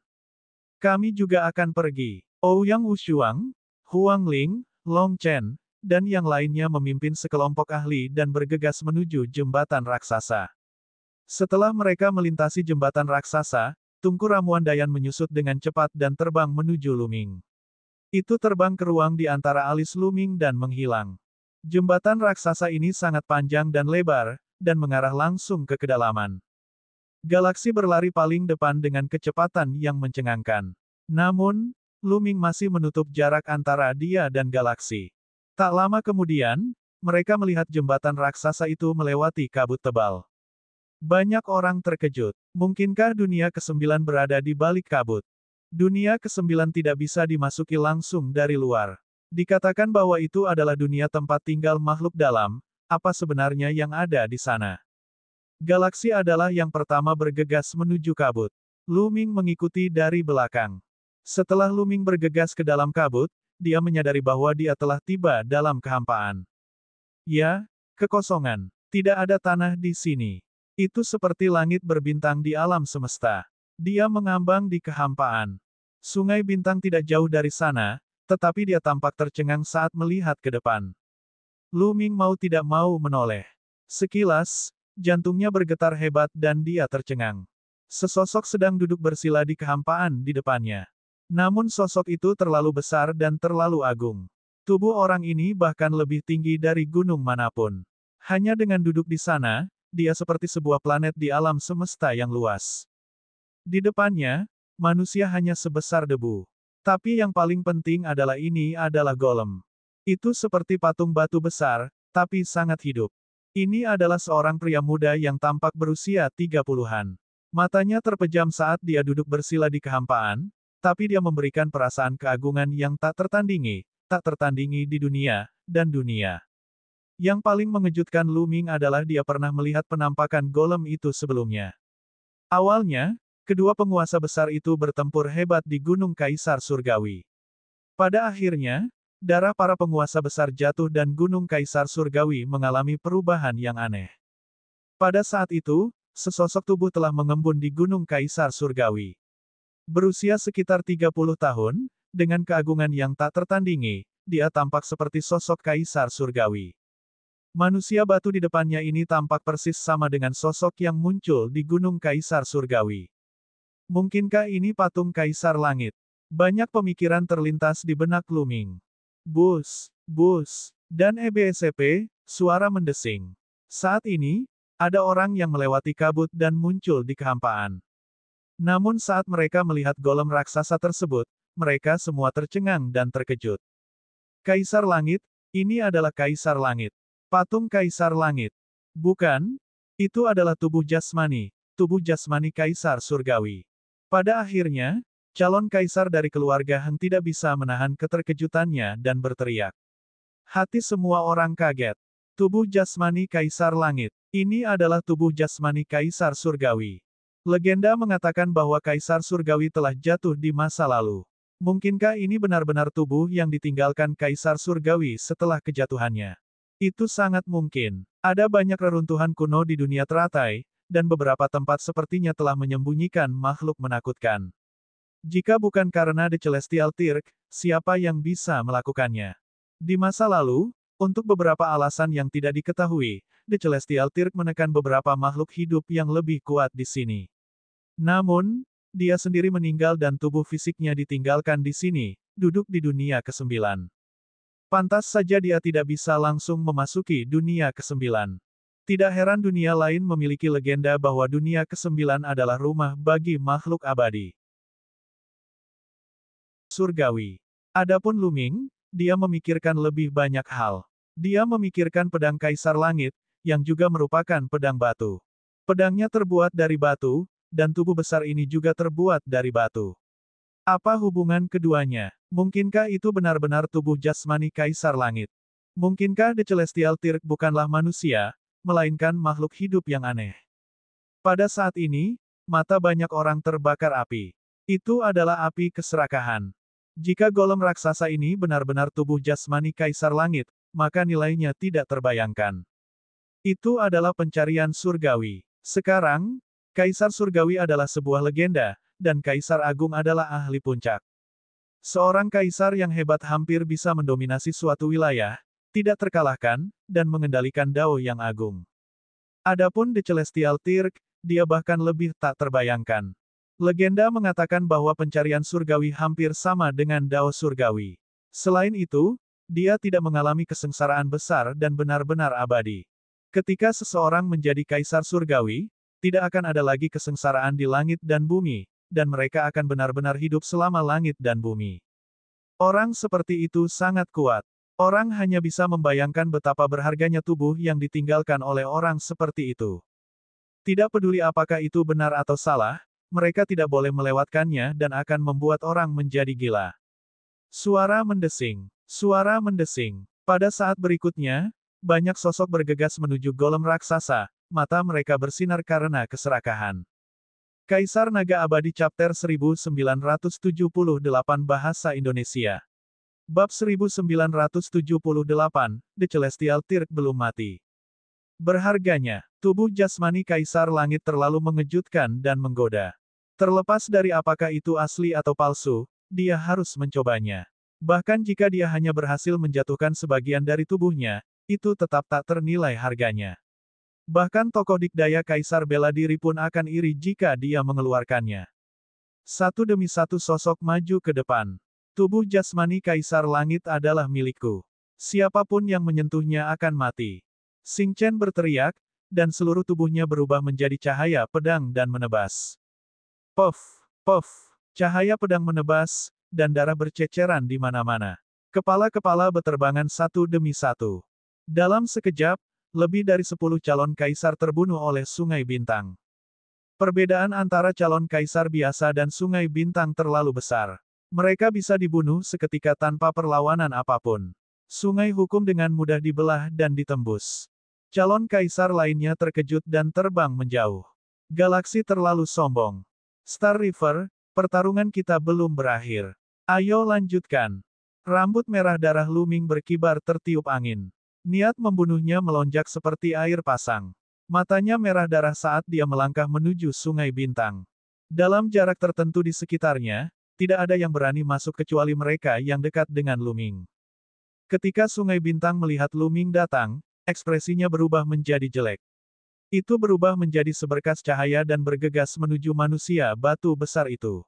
Kami juga akan pergi. Ouyang Wushuang, Huang Ling, Long Chen, dan yang lainnya memimpin sekelompok ahli dan bergegas menuju jembatan raksasa. Setelah mereka melintasi jembatan raksasa, tungku ramuan Dayan menyusut dengan cepat dan terbang menuju Lu Ming. Itu terbang ke ruang di antara alis Lu Ming dan menghilang. Jembatan raksasa ini sangat panjang dan lebar, dan mengarah langsung ke kedalaman. Galaksi berlari paling depan dengan kecepatan yang mencengangkan. Namun, Lu Ming masih menutup jarak antara dia dan galaksi. Tak lama kemudian, mereka melihat jembatan raksasa itu melewati kabut tebal. Banyak orang terkejut. Mungkinkah dunia ke-9 berada di balik kabut? Dunia ke-9 tidak bisa dimasuki langsung dari luar. Dikatakan bahwa itu adalah dunia tempat tinggal makhluk dalam, apa sebenarnya yang ada di sana? Galaksi adalah yang pertama bergegas menuju kabut. Lu Ming mengikuti dari belakang. Setelah Lu Ming bergegas ke dalam kabut, dia menyadari bahwa dia telah tiba dalam kehampaan. Ya, kekosongan. Tidak ada tanah di sini. Itu seperti langit berbintang di alam semesta. Dia mengambang di kehampaan. Sungai Bintang tidak jauh dari sana, tetapi dia tampak tercengang saat melihat ke depan. Lu Ming mau tidak mau menoleh. Sekilas, jantungnya bergetar hebat dan dia tercengang. Sesosok sedang duduk bersila di kehampaan di depannya. Namun sosok itu terlalu besar dan terlalu agung. Tubuh orang ini bahkan lebih tinggi dari gunung manapun. Hanya dengan duduk di sana, dia seperti sebuah planet di alam semesta yang luas. Di depannya, manusia hanya sebesar debu. Tapi yang paling penting adalah ini adalah golem. Itu seperti patung batu besar, tapi sangat hidup. Ini adalah seorang pria muda yang tampak berusia 30-an. Matanya terpejam saat dia duduk bersila di kehampaan, tapi dia memberikan perasaan keagungan yang tak tertandingi di dunia, dan dunia. Yang paling mengejutkan Lu Ming adalah dia pernah melihat penampakan golem itu sebelumnya. Awalnya, kedua penguasa besar itu bertempur hebat di Gunung Kaisar Surgawi. Pada akhirnya, darah para penguasa besar jatuh dan Gunung Kaisar Surgawi mengalami perubahan yang aneh. Pada saat itu, sesosok tubuh telah mengembun di Gunung Kaisar Surgawi. Berusia sekitar 30 tahun, dengan keagungan yang tak tertandingi, dia tampak seperti sosok Kaisar Surgawi. Manusia batu di depannya ini tampak persis sama dengan sosok yang muncul di Gunung Kaisar Surgawi. Mungkinkah ini patung Kaisar Langit? Banyak pemikiran terlintas di benak Lu Ming. Bus, bus, dan EBSP, suara mendesing. Saat ini, ada orang yang melewati kabut dan muncul di kehampaan. Namun saat mereka melihat golem raksasa tersebut, mereka semua tercengang dan terkejut. Kaisar Langit, ini adalah Kaisar Langit. Patung Kaisar Langit. Bukan, itu adalah tubuh jasmani Kaisar Surgawi. Pada akhirnya, calon kaisar dari keluarga Han tidak bisa menahan keterkejutannya dan berteriak. Hati semua orang kaget. Tubuh jasmani Kaisar Langit. Ini adalah tubuh jasmani Kaisar Surgawi. Legenda mengatakan bahwa Kaisar Surgawi telah jatuh di masa lalu. Mungkinkah ini benar-benar tubuh yang ditinggalkan Kaisar Surgawi setelah kejatuhannya? Itu sangat mungkin. Ada banyak reruntuhan kuno di dunia teratai, dan beberapa tempat sepertinya telah menyembunyikan makhluk menakutkan. Jika bukan karena The Celestial Tirk, siapa yang bisa melakukannya? Di masa lalu, untuk beberapa alasan yang tidak diketahui, The Celestial Tirk menekan beberapa makhluk hidup yang lebih kuat di sini. Namun, dia sendiri meninggal dan tubuh fisiknya ditinggalkan di sini, duduk di dunia ke-9. Pantas saja dia tidak bisa langsung memasuki dunia ke-9. Tidak heran dunia lain memiliki legenda bahwa dunia ke-9 adalah rumah bagi makhluk abadi. Surgawi. Adapun Lu Ming, dia memikirkan lebih banyak hal. Dia memikirkan pedang Kaisar Langit, yang juga merupakan pedang batu. Pedangnya terbuat dari batu, dan tubuh besar ini juga terbuat dari batu. Apa hubungan keduanya? Mungkinkah itu benar-benar tubuh jasmani Kaisar Langit? Mungkinkah The Celestial Tirk bukanlah manusia, melainkan makhluk hidup yang aneh? Pada saat ini, mata banyak orang terbakar api. Itu adalah api keserakahan. Jika golem raksasa ini benar-benar tubuh jasmani Kaisar Langit, maka nilainya tidak terbayangkan. Itu adalah pencarian surgawi. Sekarang, Kaisar Surgawi adalah sebuah legenda, dan Kaisar Agung adalah ahli puncak. Seorang kaisar yang hebat hampir bisa mendominasi suatu wilayah, tidak terkalahkan, dan mengendalikan Dao yang agung. Adapun The Celestial Tirk, dia bahkan lebih tak terbayangkan. Legenda mengatakan bahwa pencarian surgawi hampir sama dengan Dao surgawi. Selain itu, dia tidak mengalami kesengsaraan besar dan benar-benar abadi. Ketika seseorang menjadi Kaisar Surgawi, tidak akan ada lagi kesengsaraan di langit dan bumi, dan mereka akan benar-benar hidup selama langit dan bumi. Orang seperti itu sangat kuat. Orang hanya bisa membayangkan betapa berharganya tubuh yang ditinggalkan oleh orang seperti itu. Tidak peduli apakah itu benar atau salah, mereka tidak boleh melewatkannya dan akan membuat orang menjadi gila. Suara mendesing. Suara mendesing. Pada saat berikutnya, banyak sosok bergegas menuju golem raksasa, mata mereka bersinar karena keserakahan. Kaisar Naga Abadi Chapter 1978 Bahasa Indonesia. Bab 1978, The Celestial Tirk belum mati. Berharganya, tubuh jasmani Kaisar Langit terlalu mengejutkan dan menggoda. Terlepas dari apakah itu asli atau palsu, dia harus mencobanya. Bahkan jika dia hanya berhasil menjatuhkan sebagian dari tubuhnya, itu tetap tak ternilai harganya. Bahkan tokoh dikdaya Kaisar bela diri pun akan iri jika dia mengeluarkannya. Satu demi satu sosok maju ke depan. Tubuh jasmani Kaisar Langit adalah milikku. Siapapun yang menyentuhnya akan mati. Xing Chen berteriak, dan seluruh tubuhnya berubah menjadi cahaya pedang dan menebas. Puff, puff, cahaya pedang menebas, dan darah berceceran di mana-mana. Kepala-kepala beterbangan satu demi satu. Dalam sekejap, lebih dari 10 calon kaisar terbunuh oleh Sungai Bintang. Perbedaan antara calon kaisar biasa dan Sungai Bintang terlalu besar. Mereka bisa dibunuh seketika tanpa perlawanan apapun. Sungai hukum dengan mudah dibelah dan ditembus. Calon kaisar lainnya terkejut dan terbang menjauh. Galaksi terlalu sombong. Star River, pertarungan kita belum berakhir. Ayo lanjutkan. Rambut merah darah Luming berkibar tertiup angin. Niat membunuhnya melonjak seperti air pasang. Matanya merah darah saat dia melangkah menuju Sungai Bintang. Dalam jarak tertentu di sekitarnya, tidak ada yang berani masuk kecuali mereka yang dekat dengan Luming. Ketika Sungai Bintang melihat Luming datang, ekspresinya berubah menjadi jelek. Itu berubah menjadi seberkas cahaya dan bergegas menuju manusia batu besar itu.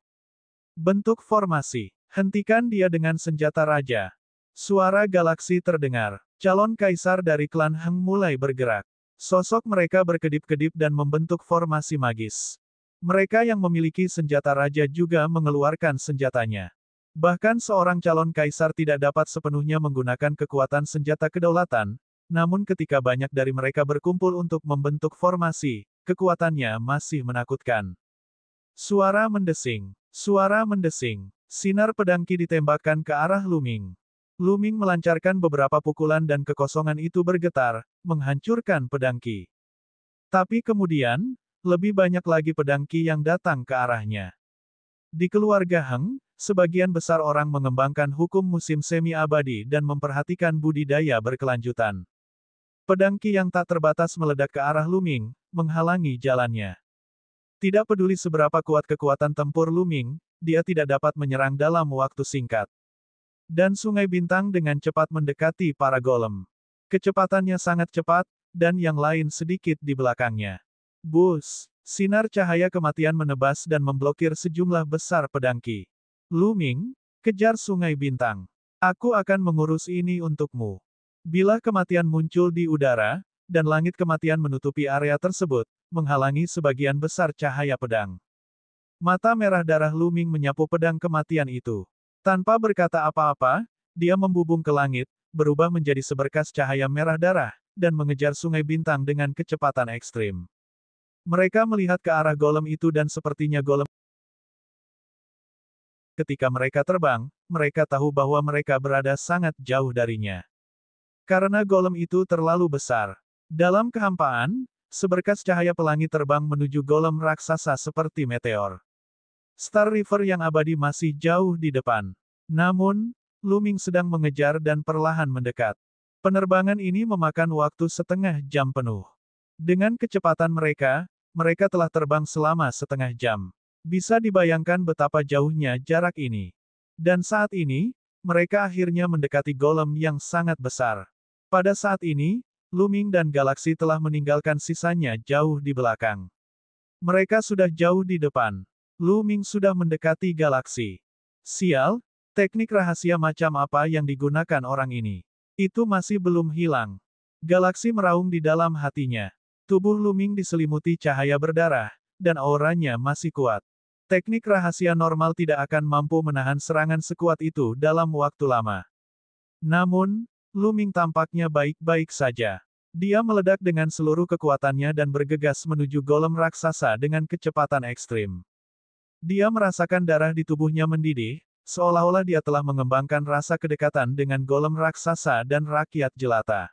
Bentuk formasi. Hentikan dia dengan senjata raja. Suara galaksi terdengar. Calon kaisar dari klan Heng mulai bergerak. Sosok mereka berkedip-kedip dan membentuk formasi magis. Mereka yang memiliki senjata raja juga mengeluarkan senjatanya. Bahkan seorang calon kaisar tidak dapat sepenuhnya menggunakan kekuatan senjata kedaulatan, namun ketika banyak dari mereka berkumpul untuk membentuk formasi, kekuatannya masih menakutkan. Suara mendesing. Suara mendesing. Sinar pedangki ditembakkan ke arah Luming. Luming melancarkan beberapa pukulan dan kekosongan itu bergetar, menghancurkan pedangki. Tapi kemudian, lebih banyak lagi pedangki yang datang ke arahnya. Di keluarga Heng, sebagian besar orang mengembangkan hukum musim semi abadi dan memperhatikan budidaya berkelanjutan. Pedangki yang tak terbatas meledak ke arah Luming, menghalangi jalannya. Tidak peduli seberapa kuat kekuatan tempur Luming, dia tidak dapat menyerang dalam waktu singkat. Dan Sungai Bintang dengan cepat mendekati para golem. Kecepatannya sangat cepat, dan yang lain sedikit di belakangnya. Bus! Sinar cahaya kematian menebas dan memblokir sejumlah besar pedangki. Luming, kejar Sungai Bintang. Aku akan mengurus ini untukmu. Bila kematian muncul di udara, dan langit kematian menutupi area tersebut, menghalangi sebagian besar cahaya pedang. Mata merah darah Luming menyapu pedang kematian itu. Tanpa berkata apa-apa, dia membubung ke langit, berubah menjadi seberkas cahaya merah darah, dan mengejar Sungai Bintang dengan kecepatan ekstrim. Mereka melihat ke arah golem itu dan sepertinya golem. Ketika mereka terbang, mereka tahu bahwa mereka berada sangat jauh darinya. Karena golem itu terlalu besar. Dalam kehampaan, seberkas cahaya pelangi terbang menuju golem raksasa seperti meteor. Star River yang abadi masih jauh di depan. Namun, Luming sedang mengejar dan perlahan mendekat. Penerbangan ini memakan waktu setengah jam penuh. Dengan kecepatan mereka, mereka telah terbang selama setengah jam. Bisa dibayangkan betapa jauhnya jarak ini. Dan saat ini, mereka akhirnya mendekati golem yang sangat besar. Pada saat ini, Luming dan galaksi telah meninggalkan sisanya jauh di belakang. Mereka sudah jauh di depan. Luming sudah mendekati galaksi. Sial, teknik rahasia macam apa yang digunakan orang ini? Itu masih belum hilang. Galaksi meraung di dalam hatinya. Tubuh Luming diselimuti cahaya berdarah, dan auranya masih kuat. Teknik rahasia normal tidak akan mampu menahan serangan sekuat itu dalam waktu lama. Namun, Luming tampaknya baik-baik saja. Dia meledak dengan seluruh kekuatannya dan bergegas menuju golem raksasa dengan kecepatan ekstrim. Dia merasakan darah di tubuhnya mendidih, seolah-olah dia telah mengembangkan rasa kedekatan dengan golem raksasa dan rakyat jelata.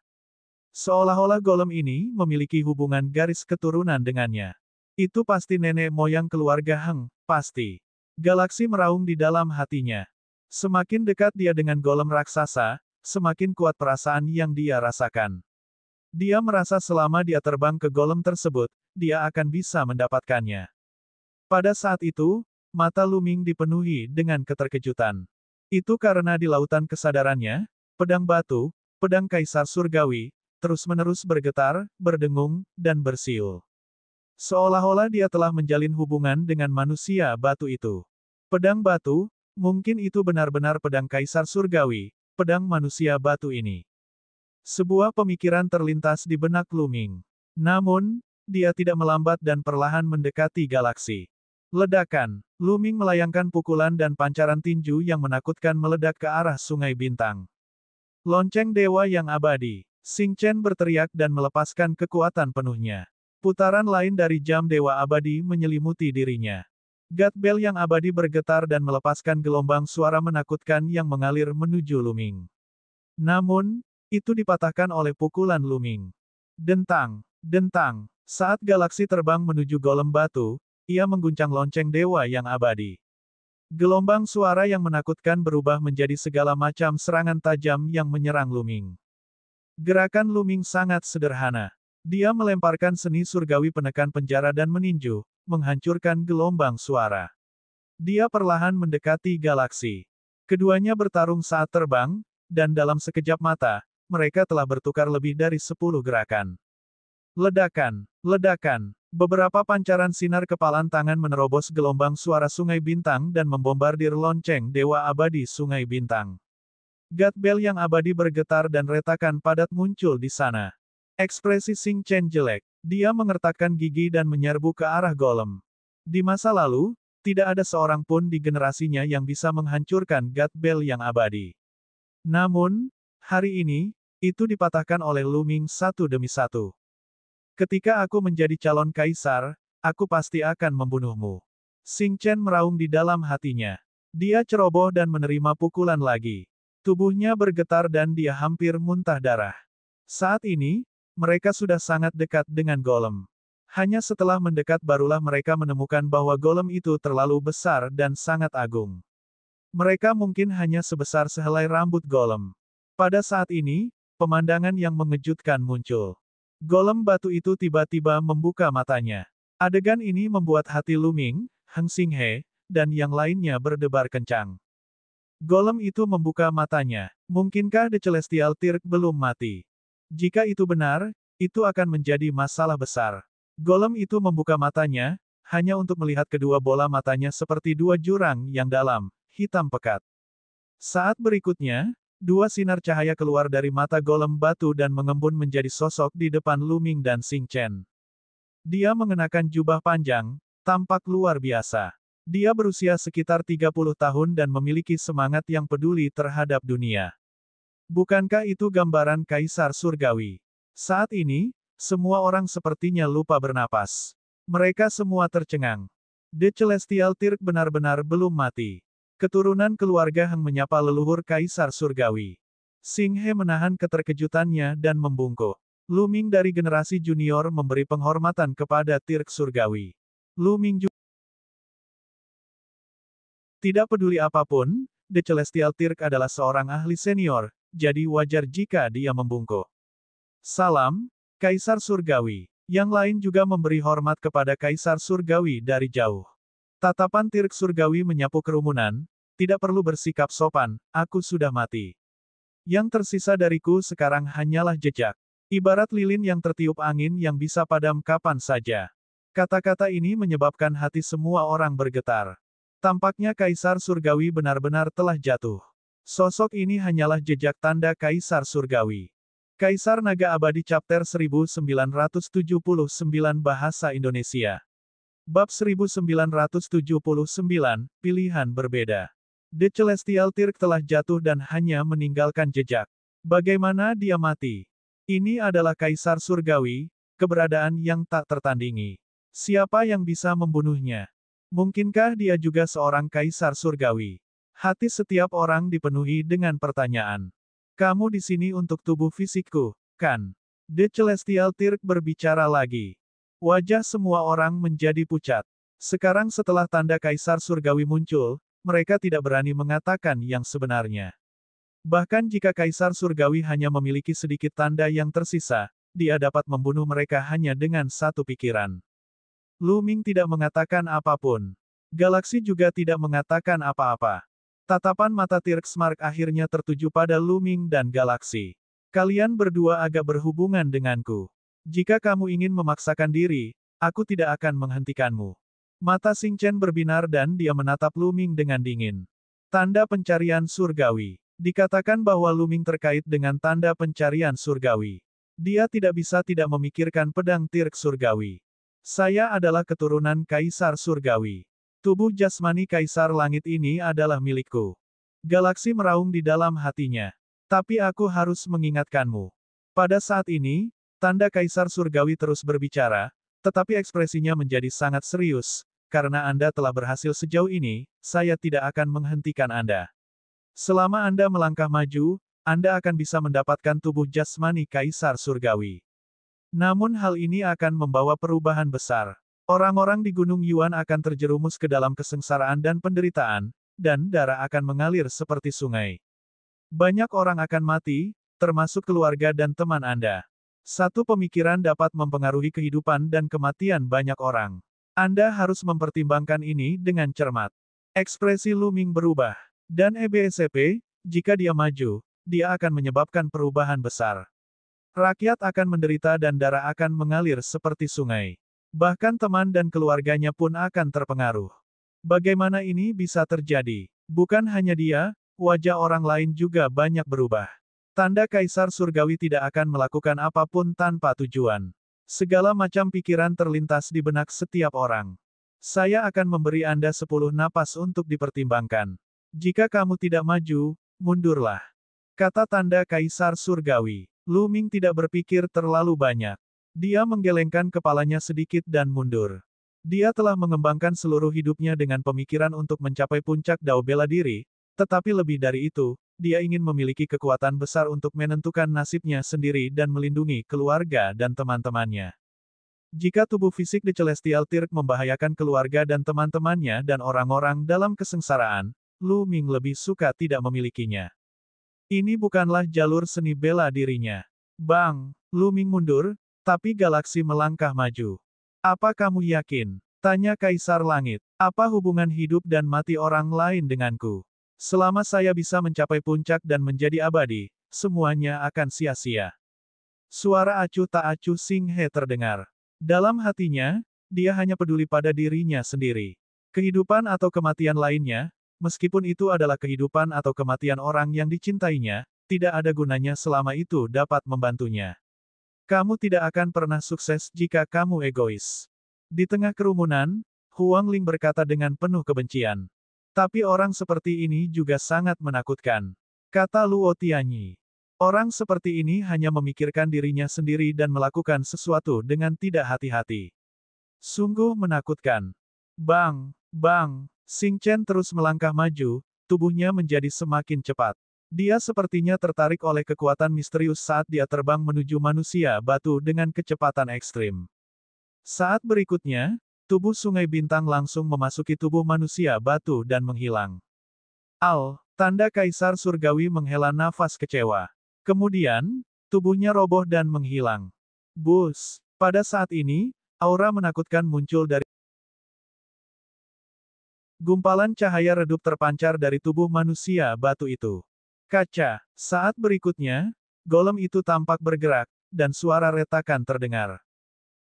Seolah-olah golem ini memiliki hubungan garis keturunan dengannya. Itu pasti nenek moyang keluarga Heng, pasti. Galaksi meraung di dalam hatinya. Semakin dekat dia dengan golem raksasa, semakin kuat perasaan yang dia rasakan. Dia merasa selama dia terbang ke golem tersebut, dia akan bisa mendapatkannya. Pada saat itu, mata Luming dipenuhi dengan keterkejutan. Itu karena di lautan kesadarannya, pedang batu, pedang kaisar surgawi, terus-menerus bergetar, berdengung, dan bersiul. Seolah-olah dia telah menjalin hubungan dengan manusia batu itu. Pedang batu, mungkin itu benar-benar pedang Kaisar Surgawi, pedang manusia batu ini. Sebuah pemikiran terlintas di benak Lu Ming. Namun, dia tidak melambat dan perlahan mendekati galaksi. Ledakan, Lu Ming melayangkan pukulan dan pancaran tinju yang menakutkan meledak ke arah Sungai Bintang. Lonceng Dewa yang Abadi. Xing Chen berteriak dan melepaskan kekuatan penuhnya. Putaran lain dari jam Dewa Abadi menyelimuti dirinya. God Bell yang abadi bergetar dan melepaskan gelombang suara menakutkan yang mengalir menuju Lu Ming. Namun, itu dipatahkan oleh pukulan Lu Ming. Dentang, dentang. Saat galaksi terbang menuju golem batu, ia mengguncang lonceng dewa yang abadi. Gelombang suara yang menakutkan berubah menjadi segala macam serangan tajam yang menyerang Lu Ming. Gerakan Lu Ming sangat sederhana. Dia melemparkan seni surgawi penekan penjara dan meninju, menghancurkan gelombang suara. Dia perlahan mendekati galaksi. Keduanya bertarung saat terbang, dan dalam sekejap mata, mereka telah bertukar lebih dari 10 gerakan. Ledakan, ledakan. Beberapa pancaran sinar kepalan tangan menerobos gelombang suara Sungai Bintang dan membombardir lonceng Dewa Abadi Sungai Bintang. God Bell yang abadi bergetar dan retakan padat muncul di sana. Ekspresi Xing Chen jelek. Dia mengertakkan gigi dan menyerbu ke arah golem. Di masa lalu, tidak ada seorang pun di generasinya yang bisa menghancurkan God Bell yang abadi. Namun, hari ini, itu dipatahkan oleh Lu Ming satu demi satu. Ketika aku menjadi calon kaisar, aku pasti akan membunuhmu. Xing Chen meraung di dalam hatinya. Dia ceroboh dan menerima pukulan lagi. Tubuhnya bergetar dan dia hampir muntah darah. Saat ini, mereka sudah sangat dekat dengan golem. Hanya setelah mendekat barulah mereka menemukan bahwa golem itu terlalu besar dan sangat agung. Mereka mungkin hanya sebesar sehelai rambut golem. Pada saat ini, pemandangan yang mengejutkan muncul. Golem batu itu tiba-tiba membuka matanya. Adegan ini membuat hati Lu Ming, Heng Xinghe, dan yang lainnya berdebar kencang. Golem itu membuka matanya. Mungkinkah The Celestial Tirk belum mati? Jika itu benar, itu akan menjadi masalah besar. Golem itu membuka matanya, hanya untuk melihat kedua bola matanya seperti dua jurang yang dalam, hitam pekat. Saat berikutnya, dua sinar cahaya keluar dari mata golem batu dan mengembun menjadi sosok di depan Lu Ming dan Xing Chen. Dia mengenakan jubah panjang, tampak luar biasa. Dia berusia sekitar 30 tahun dan memiliki semangat yang peduli terhadap dunia. Bukankah itu gambaran Kaisar Surgawi? Saat ini, semua orang sepertinya lupa bernapas. Mereka semua tercengang. The Celestial Tirk benar-benar belum mati. Keturunan keluarga Heng menyapa leluhur Kaisar Surgawi. Xing He menahan keterkejutannya dan membungkuk. Lu Ming dari generasi junior memberi penghormatan kepada Tirk Surgawi. Lu Ming juga tidak peduli apapun, The Celestial Tirk adalah seorang ahli senior, jadi wajar jika dia membungkuk. Salam, Kaisar Surgawi. Yang lain juga memberi hormat kepada Kaisar Surgawi dari jauh. Tatapan Tirk Surgawi menyapu kerumunan, tidak perlu bersikap sopan, aku sudah mati. Yang tersisa dariku sekarang hanyalah jejak. Ibarat lilin yang tertiup angin yang bisa padam kapan saja. Kata-kata ini menyebabkan hati semua orang bergetar. Tampaknya Kaisar Surgawi benar-benar telah jatuh. Sosok ini hanyalah jejak tanda Kaisar Surgawi. Kaisar Naga Abadi Chapter 1979 Bahasa Indonesia. Bab 1979, Pilihan Berbeda. The Celestial Tirk telah jatuh dan hanya meninggalkan jejak. Bagaimana dia mati? Ini adalah Kaisar Surgawi, keberadaan yang tak tertandingi. Siapa yang bisa membunuhnya? Mungkinkah dia juga seorang Kaisar Surgawi? Hati setiap orang dipenuhi dengan pertanyaan. Kamu di sini untuk tubuh fisikku, kan? The Celestial Tirk berbicara lagi. Wajah semua orang menjadi pucat. Sekarang setelah tanda Kaisar Surgawi muncul, mereka tidak berani mengatakan yang sebenarnya. Bahkan jika Kaisar Surgawi hanya memiliki sedikit tanda yang tersisa, dia dapat membunuh mereka hanya dengan satu pikiran. Lu Ming tidak mengatakan apapun. Galaksi juga tidak mengatakan apa-apa. Tatapan mata Tirk Smart akhirnya tertuju pada Lu Ming dan galaksi. Kalian berdua agak berhubungan denganku. Jika kamu ingin memaksakan diri, aku tidak akan menghentikanmu. Mata Xing Chen berbinar dan dia menatap Lu Ming dengan dingin. Tanda pencarian surgawi. Dikatakan bahwa Lu Ming terkait dengan tanda pencarian surgawi. Dia tidak bisa tidak memikirkan pedang tirk surgawi. Saya adalah keturunan Kaisar Surgawi. Tubuh jasmani Kaisar Langit ini adalah milikku. Galaksi meraung di dalam hatinya. Tapi aku harus mengingatkanmu. Pada saat ini, tanda Kaisar Surgawi terus berbicara, tetapi ekspresinya menjadi sangat serius. Karena Anda telah berhasil sejauh ini, saya tidak akan menghentikan Anda. Selama Anda melangkah maju, Anda akan bisa mendapatkan tubuh jasmani Kaisar Surgawi. Namun hal ini akan membawa perubahan besar. Orang-orang di Gunung Yuan akan terjerumus ke dalam kesengsaraan dan penderitaan, dan darah akan mengalir seperti sungai. Banyak orang akan mati, termasuk keluarga dan teman Anda. Satu pemikiran dapat mempengaruhi kehidupan dan kematian banyak orang. Anda harus mempertimbangkan ini dengan cermat. Ekspresi Lu Ming berubah. Dan EBSCP, jika dia maju, dia akan menyebabkan perubahan besar. Rakyat akan menderita dan darah akan mengalir seperti sungai. Bahkan teman dan keluarganya pun akan terpengaruh. Bagaimana ini bisa terjadi? Bukan hanya dia, wajah orang lain juga banyak berubah. Tanda Kaisar Surgawi tidak akan melakukan apapun tanpa tujuan. Segala macam pikiran terlintas di benak setiap orang. Saya akan memberi Anda 10 napas untuk dipertimbangkan. Jika kamu tidak maju, mundurlah. Kata tanda Kaisar Surgawi. Lu Ming tidak berpikir terlalu banyak. Dia menggelengkan kepalanya sedikit dan mundur. Dia telah mengembangkan seluruh hidupnya dengan pemikiran untuk mencapai puncak dao bela diri, tetapi lebih dari itu, dia ingin memiliki kekuatan besar untuk menentukan nasibnya sendiri dan melindungi keluarga dan teman-temannya. Jika tubuh fisik The Celestial Tirk membahayakan keluarga dan teman-temannya dan orang-orang dalam kesengsaraan, Lu Ming lebih suka tidak memilikinya. Ini bukanlah jalur seni bela dirinya. Bang! Lu Ming mundur, tapi galaksi melangkah maju. Apa kamu yakin? Tanya Kaisar Langit. Apa hubungan hidup dan mati orang lain denganku? Selama saya bisa mencapai puncak dan menjadi abadi, semuanya akan sia-sia. Suara acuh tak acuh Xing He terdengar. Dalam hatinya, dia hanya peduli pada dirinya sendiri. Kehidupan atau kematian lainnya, meskipun itu adalah kehidupan atau kematian orang yang dicintainya, tidak ada gunanya selama itu dapat membantunya. Kamu tidak akan pernah sukses jika kamu egois. Di tengah kerumunan, Huang Ling berkata dengan penuh kebencian. Tapi orang seperti ini juga sangat menakutkan. Kata Luo Tianyi. Orang seperti ini hanya memikirkan dirinya sendiri dan melakukan sesuatu dengan tidak hati-hati. Sungguh menakutkan. Bang! Bang! Xing Chen terus melangkah maju, tubuhnya menjadi semakin cepat. Dia sepertinya tertarik oleh kekuatan misterius saat dia terbang menuju manusia batu dengan kecepatan ekstrim. Saat berikutnya, tubuh Sungai Bintang langsung memasuki tubuh manusia batu dan menghilang. Tanda Kaisar Surgawi menghela nafas kecewa. Kemudian, tubuhnya roboh dan menghilang. Bus! Pada saat ini, aura menakutkan muncul dari gumpalan cahaya redup terpancar dari tubuh manusia batu itu. Kaca. Saat berikutnya, golem itu tampak bergerak, dan suara retakan terdengar.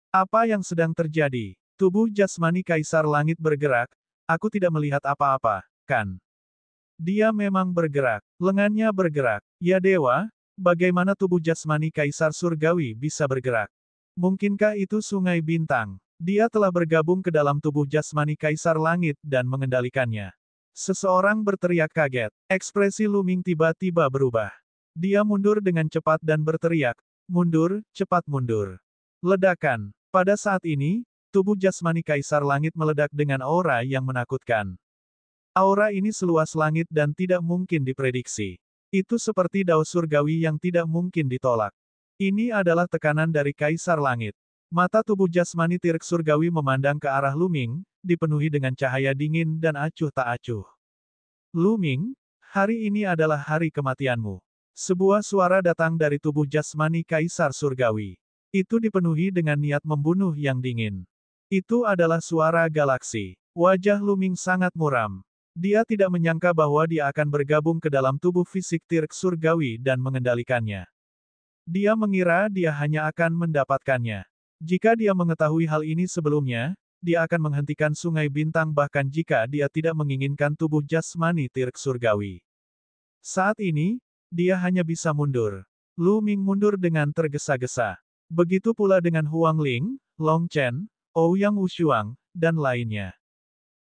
Apa yang sedang terjadi? Tubuh jasmani Kaisar Langit bergerak, aku tidak melihat apa-apa, kan? Dia memang bergerak. Lengannya bergerak. Ya dewa, bagaimana tubuh jasmani Kaisar Surgawi bisa bergerak? Mungkinkah itu Sungai Bintang? Dia telah bergabung ke dalam tubuh jasmani Kaisar Langit dan mengendalikannya. Seseorang berteriak kaget. Ekspresi Lu Ming tiba-tiba berubah. Dia mundur dengan cepat dan berteriak, "Mundur, cepat mundur." Ledakan. Pada saat ini, tubuh jasmani Kaisar Langit meledak dengan aura yang menakutkan. Aura ini seluas langit dan tidak mungkin diprediksi. Itu seperti dao surgawi yang tidak mungkin ditolak. Ini adalah tekanan dari Kaisar Langit. Mata tubuh jasmani Tirk Surgawi memandang ke arah Lu Ming, dipenuhi dengan cahaya dingin dan acuh tak acuh. Lu Ming, hari ini adalah hari kematianmu. Sebuah suara datang dari tubuh jasmani Kaisar Surgawi. Itu dipenuhi dengan niat membunuh yang dingin. Itu adalah suara galaksi. Wajah Lu Ming sangat muram. Dia tidak menyangka bahwa dia akan bergabung ke dalam tubuh fisik Tirk Surgawi dan mengendalikannya. Dia mengira dia hanya akan mendapatkannya. Jika dia mengetahui hal ini sebelumnya, dia akan menghentikan Sungai Bintang bahkan jika dia tidak menginginkan tubuh jasmani Tirk surgawi. Saat ini, dia hanya bisa mundur. Lu Ming mundur dengan tergesa-gesa. Begitu pula dengan Huang Ling, Long Chen, Ouyang Wushuang, dan lainnya.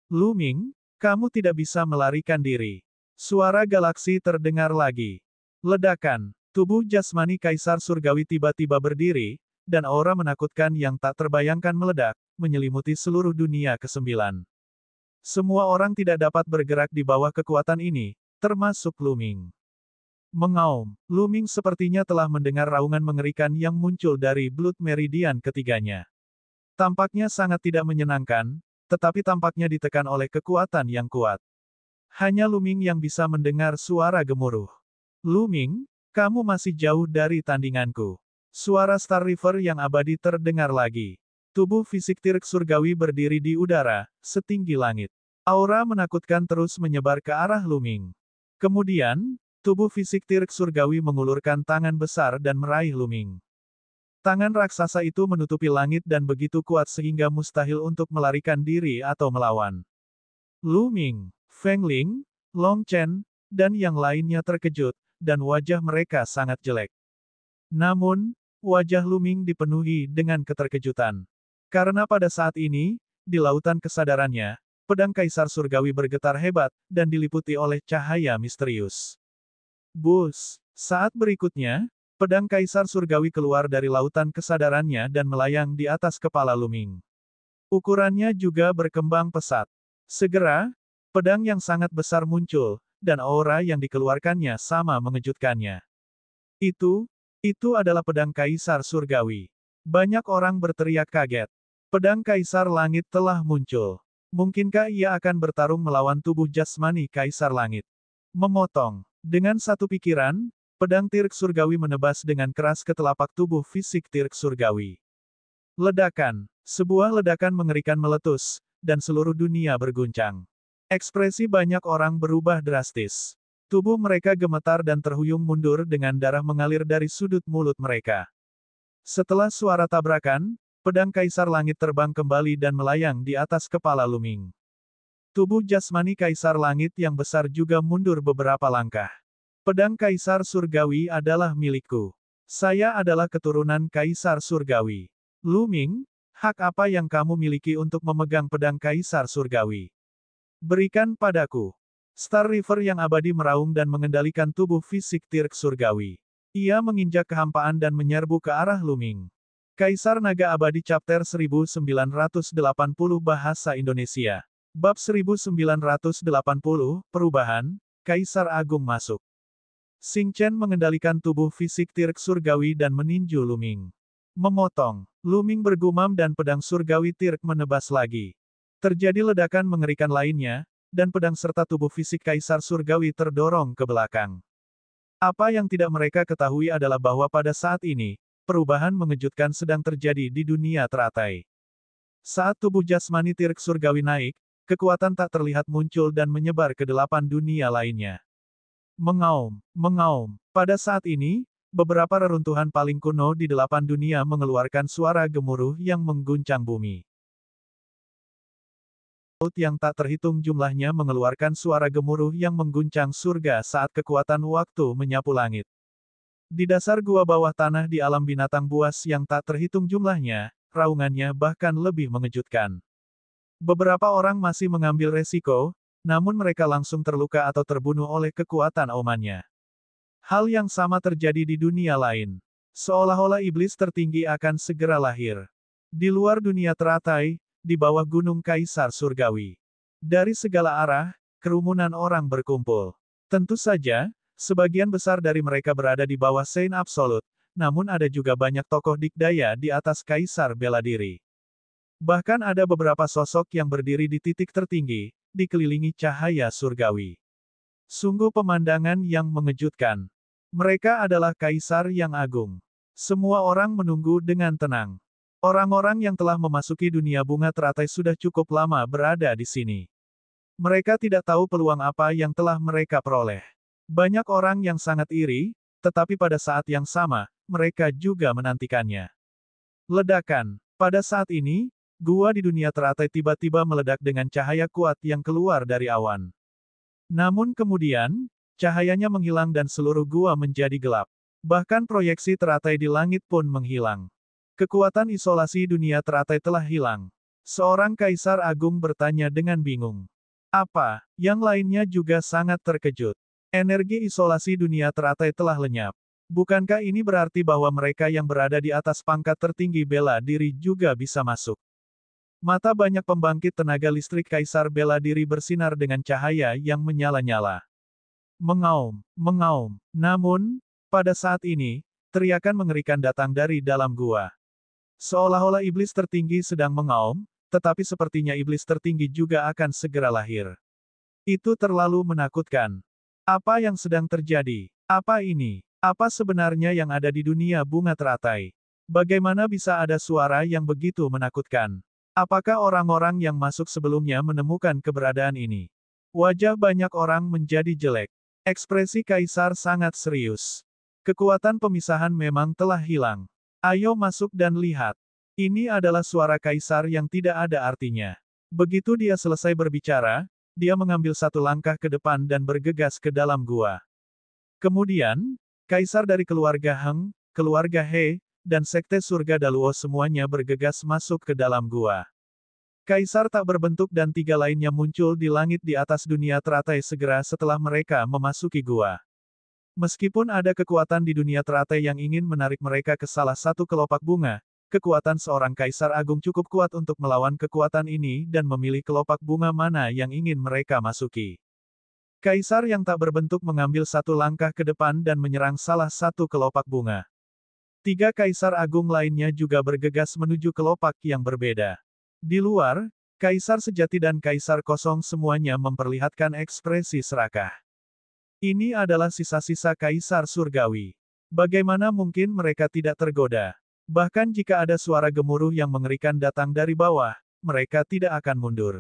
Lu Ming, kamu tidak bisa melarikan diri. Suara galaksi terdengar lagi. Ledakan. Tubuh jasmani Kaisar Surgawi tiba-tiba berdiri, dan aura menakutkan yang tak terbayangkan meledak, menyelimuti seluruh dunia ke-9. Semua orang tidak dapat bergerak di bawah kekuatan ini, termasuk Lu Ming. Mengaum, Lu Ming sepertinya telah mendengar raungan mengerikan yang muncul dari Blood Meridian ketiganya. Tampaknya sangat tidak menyenangkan, tetapi tampaknya ditekan oleh kekuatan yang kuat. Hanya Lu Ming yang bisa mendengar suara gemuruh. Lu Ming, kamu masih jauh dari tandinganku. Suara Star River yang abadi terdengar lagi. Tubuh fisik Tirk surgawi berdiri di udara, setinggi langit. Aura menakutkan terus menyebar ke arah Lu Ming. Kemudian, tubuh fisik Tirk surgawi mengulurkan tangan besar dan meraih Lu Ming. Tangan raksasa itu menutupi langit dan begitu kuat sehingga mustahil untuk melarikan diri atau melawan. Lu Ming, Feng Ling, Long Chen, dan yang lainnya terkejut, dan wajah mereka sangat jelek. Namun, wajah Lu Ming dipenuhi dengan keterkejutan. Karena pada saat ini, di lautan kesadarannya, pedang Kaisar Surgawi bergetar hebat, dan diliputi oleh cahaya misterius. Bus! Saat berikutnya, pedang Kaisar Surgawi keluar dari lautan kesadarannya dan melayang di atas kepala Lu Ming. Ukurannya juga berkembang pesat. Segera, pedang yang sangat besar muncul, dan aura yang dikeluarkannya sama mengejutkannya. Itu adalah pedang Kaisar Surgawi. Banyak orang berteriak kaget. Pedang Kaisar Langit telah muncul. Mungkinkah ia akan bertarung melawan tubuh jasmani Kaisar Langit? Memotong. Dengan satu pikiran, pedang Tirk Surgawi menebas dengan keras ke telapak tubuh fisik Tirk Surgawi. Ledakan. Sebuah ledakan mengerikan meletus, dan seluruh dunia berguncang. Ekspresi banyak orang berubah drastis. Tubuh mereka gemetar dan terhuyung mundur dengan darah mengalir dari sudut mulut mereka. Setelah suara tabrakan, pedang Kaisar Langit terbang kembali dan melayang di atas kepala Lu Ming. Tubuh jasmani Kaisar Langit yang besar juga mundur beberapa langkah. Pedang Kaisar Surgawi adalah milikku. Saya adalah keturunan Kaisar Surgawi. Lu Ming, hak apa yang kamu miliki untuk memegang pedang Kaisar Surgawi? Berikan padaku. Star River yang abadi meraung dan mengendalikan tubuh fisik Tirk Surgawi. Ia menginjak kehampaan dan menyerbu ke arah Lu Ming. Kaisar Naga Abadi Chapter 1980 Bahasa Indonesia. Bab 1980, Perubahan, Kaisar Agung masuk. Xing Chen mengendalikan tubuh fisik Tirk Surgawi dan meninju Lu Ming. Memotong. Lu Ming bergumam dan pedang Surgawi Tirk menebas lagi. Terjadi ledakan mengerikan lainnya, dan pedang serta tubuh fisik Kaisar Surgawi terdorong ke belakang. Apa yang tidak mereka ketahui adalah bahwa pada saat ini, perubahan mengejutkan sedang terjadi di dunia teratai. Saat tubuh jasmani Tirk Surgawi naik, kekuatan tak terlihat muncul dan menyebar ke 8 dunia lainnya. Mengaum, mengaum. Pada saat ini, beberapa reruntuhan paling kuno di 8 dunia mengeluarkan suara gemuruh yang mengguncang bumi. Yang tak terhitung jumlahnya mengeluarkan suara gemuruh yang mengguncang surga saat kekuatan waktu menyapu langit. Di dasar gua bawah tanah di alam binatang buas yang tak terhitung jumlahnya, raungannya bahkan lebih mengejutkan. Beberapa orang masih mengambil resiko, namun mereka langsung terluka atau terbunuh oleh kekuatan aumannya. Hal yang sama terjadi di dunia lain. Seolah-olah iblis tertinggi akan segera lahir. Di luar dunia teratai, di bawah gunung Kaisar Surgawi. Dari segala arah, kerumunan orang berkumpul. Tentu saja, sebagian besar dari mereka berada di bawah Saint Absolute, namun ada juga banyak tokoh dikdaya di atas Kaisar bela diri. Bahkan ada beberapa sosok yang berdiri di titik tertinggi, dikelilingi cahaya surgawi. Sungguh pemandangan yang mengejutkan. Mereka adalah Kaisar yang agung. Semua orang menunggu dengan tenang. Orang-orang yang telah memasuki dunia bunga teratai sudah cukup lama berada di sini. Mereka tidak tahu peluang apa yang telah mereka peroleh. Banyak orang yang sangat iri, tetapi pada saat yang sama, mereka juga menantikannya. Ledakan. Pada saat ini, gua di dunia teratai tiba-tiba meledak dengan cahaya kuat yang keluar dari awan. Namun kemudian, cahayanya menghilang dan seluruh gua menjadi gelap. Bahkan proyeksi teratai di langit pun menghilang. Kekuatan isolasi dunia teratai telah hilang. Seorang kaisar agung bertanya dengan bingung. Apa? Yang lainnya juga sangat terkejut. Energi isolasi dunia teratai telah lenyap. Bukankah ini berarti bahwa mereka yang berada di atas pangkat tertinggi bela diri juga bisa masuk? Mata banyak pembangkit tenaga listrik Kaisar bela diri bersinar dengan cahaya yang menyala-nyala. Mengaum, mengaum. Namun, pada saat ini, teriakan mengerikan datang dari dalam gua. Seolah-olah iblis tertinggi sedang mengaum, tetapi sepertinya iblis tertinggi juga akan segera lahir. Itu terlalu menakutkan. Apa yang sedang terjadi? Apa ini? Apa sebenarnya yang ada di dunia bunga teratai? Bagaimana bisa ada suara yang begitu menakutkan? Apakah orang-orang yang masuk sebelumnya menemukan keberadaan ini? Wajah banyak orang menjadi jelek. Ekspresi kaisar sangat serius. Kekuatan pemisahan memang telah hilang. Ayo masuk dan lihat. Ini adalah suara kaisar yang tidak ada artinya. Begitu dia selesai berbicara, dia mengambil satu langkah ke depan dan bergegas ke dalam gua. Kemudian, kaisar dari keluarga Heng, keluarga He, dan sekte surga Daluo semuanya bergegas masuk ke dalam gua. Kaisar tak berbentuk dan tiga lainnya muncul di langit di atas dunia teratai segera setelah mereka memasuki gua. Meskipun ada kekuatan di dunia teratai yang ingin menarik mereka ke salah satu kelopak bunga, kekuatan seorang kaisar agung cukup kuat untuk melawan kekuatan ini dan memilih kelopak bunga mana yang ingin mereka masuki. Kaisar yang tak berbentuk mengambil satu langkah ke depan dan menyerang salah satu kelopak bunga. Tiga kaisar agung lainnya juga bergegas menuju kelopak yang berbeda. Di luar, kaisar sejati dan kaisar kosong semuanya memperlihatkan ekspresi serakah. Ini adalah sisa-sisa kaisar surgawi. Bagaimana mungkin mereka tidak tergoda? Bahkan jika ada suara gemuruh yang mengerikan datang dari bawah, mereka tidak akan mundur.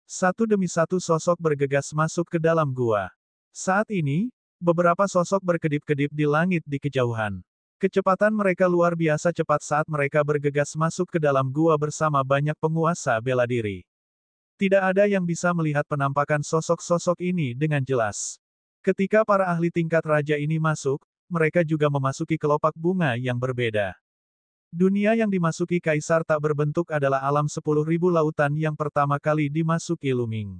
Satu demi satu sosok bergegas masuk ke dalam gua. Saat ini, beberapa sosok berkedip-kedip di langit di kejauhan. Kecepatan mereka luar biasa cepat saat mereka bergegas masuk ke dalam gua bersama banyak penguasa bela diri. Tidak ada yang bisa melihat penampakan sosok-sosok ini dengan jelas. Ketika para ahli tingkat raja ini masuk, mereka juga memasuki kelopak bunga yang berbeda. Dunia yang dimasuki kaisar tak berbentuk adalah alam 10.000 lautan yang pertama kali dimasuki Luming.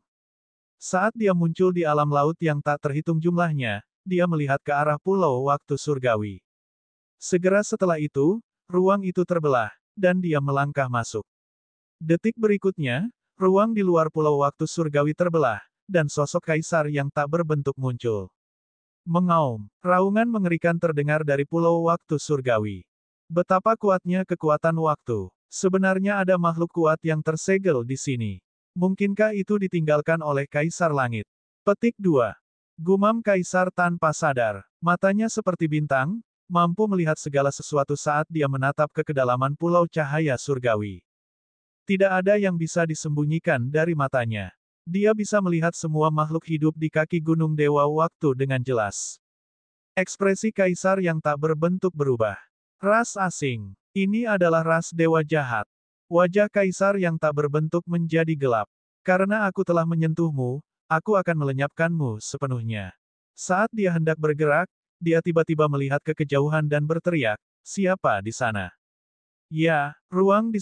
Saat dia muncul di alam laut yang tak terhitung jumlahnya, dia melihat ke arah pulau waktu surgawi. Segera setelah itu, ruang itu terbelah, dan dia melangkah masuk. Detik berikutnya, ruang di luar pulau waktu surgawi terbelah, dan sosok kaisar yang tak berbentuk muncul. Mengaum, raungan mengerikan terdengar dari pulau waktu surgawi. Betapa kuatnya kekuatan waktu. Sebenarnya ada makhluk kuat yang tersegel di sini. Mungkinkah itu ditinggalkan oleh Kaisar Langit? Petik 2. Gumam Kaisar tanpa sadar. Matanya seperti bintang, mampu melihat segala sesuatu saat dia menatap ke kedalaman pulau cahaya surgawi. Tidak ada yang bisa disembunyikan dari matanya. Dia bisa melihat semua makhluk hidup di kaki Gunung Dewa Waktu dengan jelas. Ekspresi Kaisar yang tak berbentuk berubah. Ras asing. Ini adalah ras dewa jahat. Wajah kaisar yang tak berbentuk menjadi gelap. Karena aku telah menyentuhmu, aku akan melenyapkanmu sepenuhnya. Saat dia hendak bergerak, dia tiba-tiba melihat ke kejauhan dan berteriak, siapa di sana? Ya, ruang di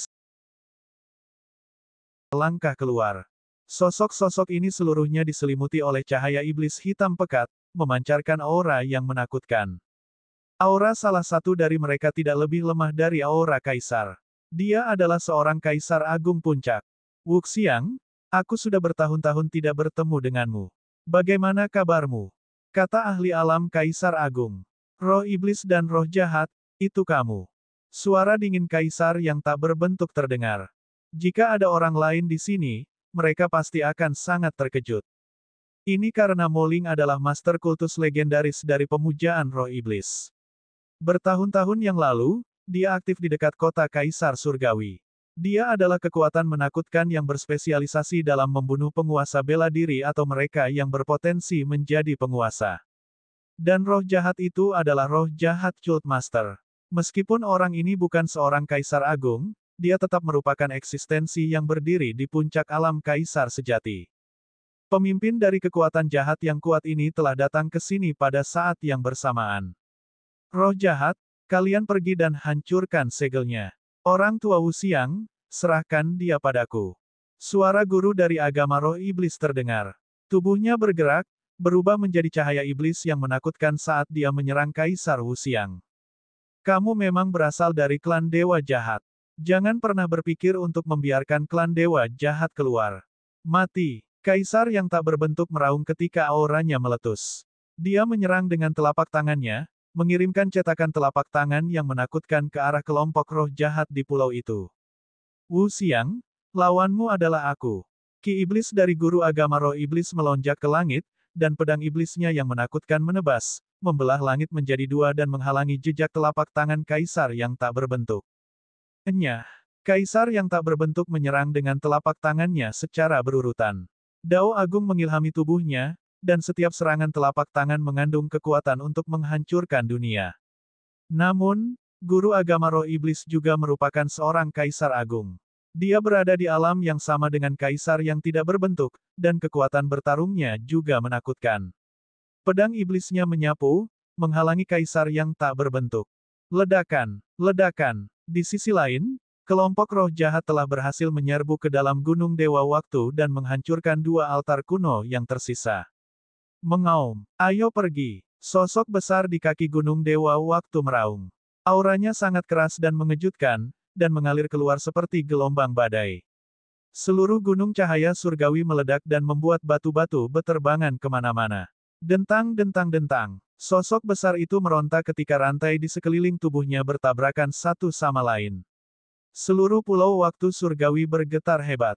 langkah keluar. Sosok-sosok ini seluruhnya diselimuti oleh cahaya iblis hitam pekat, memancarkan aura yang menakutkan. Aura salah satu dari mereka tidak lebih lemah dari aura kaisar. Dia adalah seorang kaisar agung puncak. Wuxiang, aku sudah bertahun-tahun tidak bertemu denganmu. Bagaimana kabarmu? Kata ahli alam kaisar agung. Roh iblis dan roh jahat, itu kamu. Suara dingin kaisar yang tak berbentuk terdengar. Jika ada orang lain di sini, mereka pasti akan sangat terkejut. Ini karena Moling adalah master kultus legendaris dari pemujaan roh iblis. Bertahun-tahun yang lalu, dia aktif di dekat kota Kaisar Surgawi. Dia adalah kekuatan menakutkan yang berspesialisasi dalam membunuh penguasa bela diri atau mereka yang berpotensi menjadi penguasa. Dan roh jahat itu adalah roh jahat Cult Master. Meskipun orang ini bukan seorang kaisar agung, dia tetap merupakan eksistensi yang berdiri di puncak alam kaisar sejati. Pemimpin dari kekuatan jahat yang kuat ini telah datang ke sini pada saat yang bersamaan. Roh jahat, kalian pergi dan hancurkan segelnya. Orang tua Wuxiang, serahkan dia padaku. Suara guru dari agama roh iblis terdengar. Tubuhnya bergerak, berubah menjadi cahaya iblis yang menakutkan saat dia menyerang Kaisar Wuxiang. Kamu memang berasal dari klan dewa jahat. Jangan pernah berpikir untuk membiarkan klan dewa jahat keluar. Mati. Kaisar yang tak berbentuk meraung ketika auranya meletus. Dia menyerang dengan telapak tangannya, mengirimkan cetakan telapak tangan yang menakutkan ke arah kelompok roh jahat di pulau itu. Wuxiang, lawanmu adalah aku. Ki iblis dari guru agama roh iblis melonjak ke langit, dan pedang iblisnya yang menakutkan menebas, membelah langit menjadi dua dan menghalangi jejak telapak tangan kaisar yang tak berbentuk. Enyah, kaisar yang tak berbentuk menyerang dengan telapak tangannya secara berurutan. Dao agung mengilhami tubuhnya, dan setiap serangan telapak tangan mengandung kekuatan untuk menghancurkan dunia. Namun, guru agama roh iblis juga merupakan seorang kaisar agung. Dia berada di alam yang sama dengan kaisar yang tidak berbentuk, dan kekuatan bertarungnya juga menakutkan. Pedang iblisnya menyapu, menghalangi kaisar yang tak berbentuk. Ledakan, ledakan. Di sisi lain, kelompok roh jahat telah berhasil menyerbu ke dalam Gunung Dewa Waktu dan menghancurkan dua altar kuno yang tersisa. Mengaum, ayo pergi. Sosok besar di kaki Gunung Dewa Waktu meraung. Auranya sangat keras dan mengejutkan, dan mengalir keluar seperti gelombang badai. Seluruh gunung cahaya surgawi meledak dan membuat batu-batu beterbangan kemana-mana. Dentang dentang dentang. Sosok besar itu meronta ketika rantai di sekeliling tubuhnya bertabrakan satu sama lain. Seluruh pulau waktu surgawi bergetar hebat.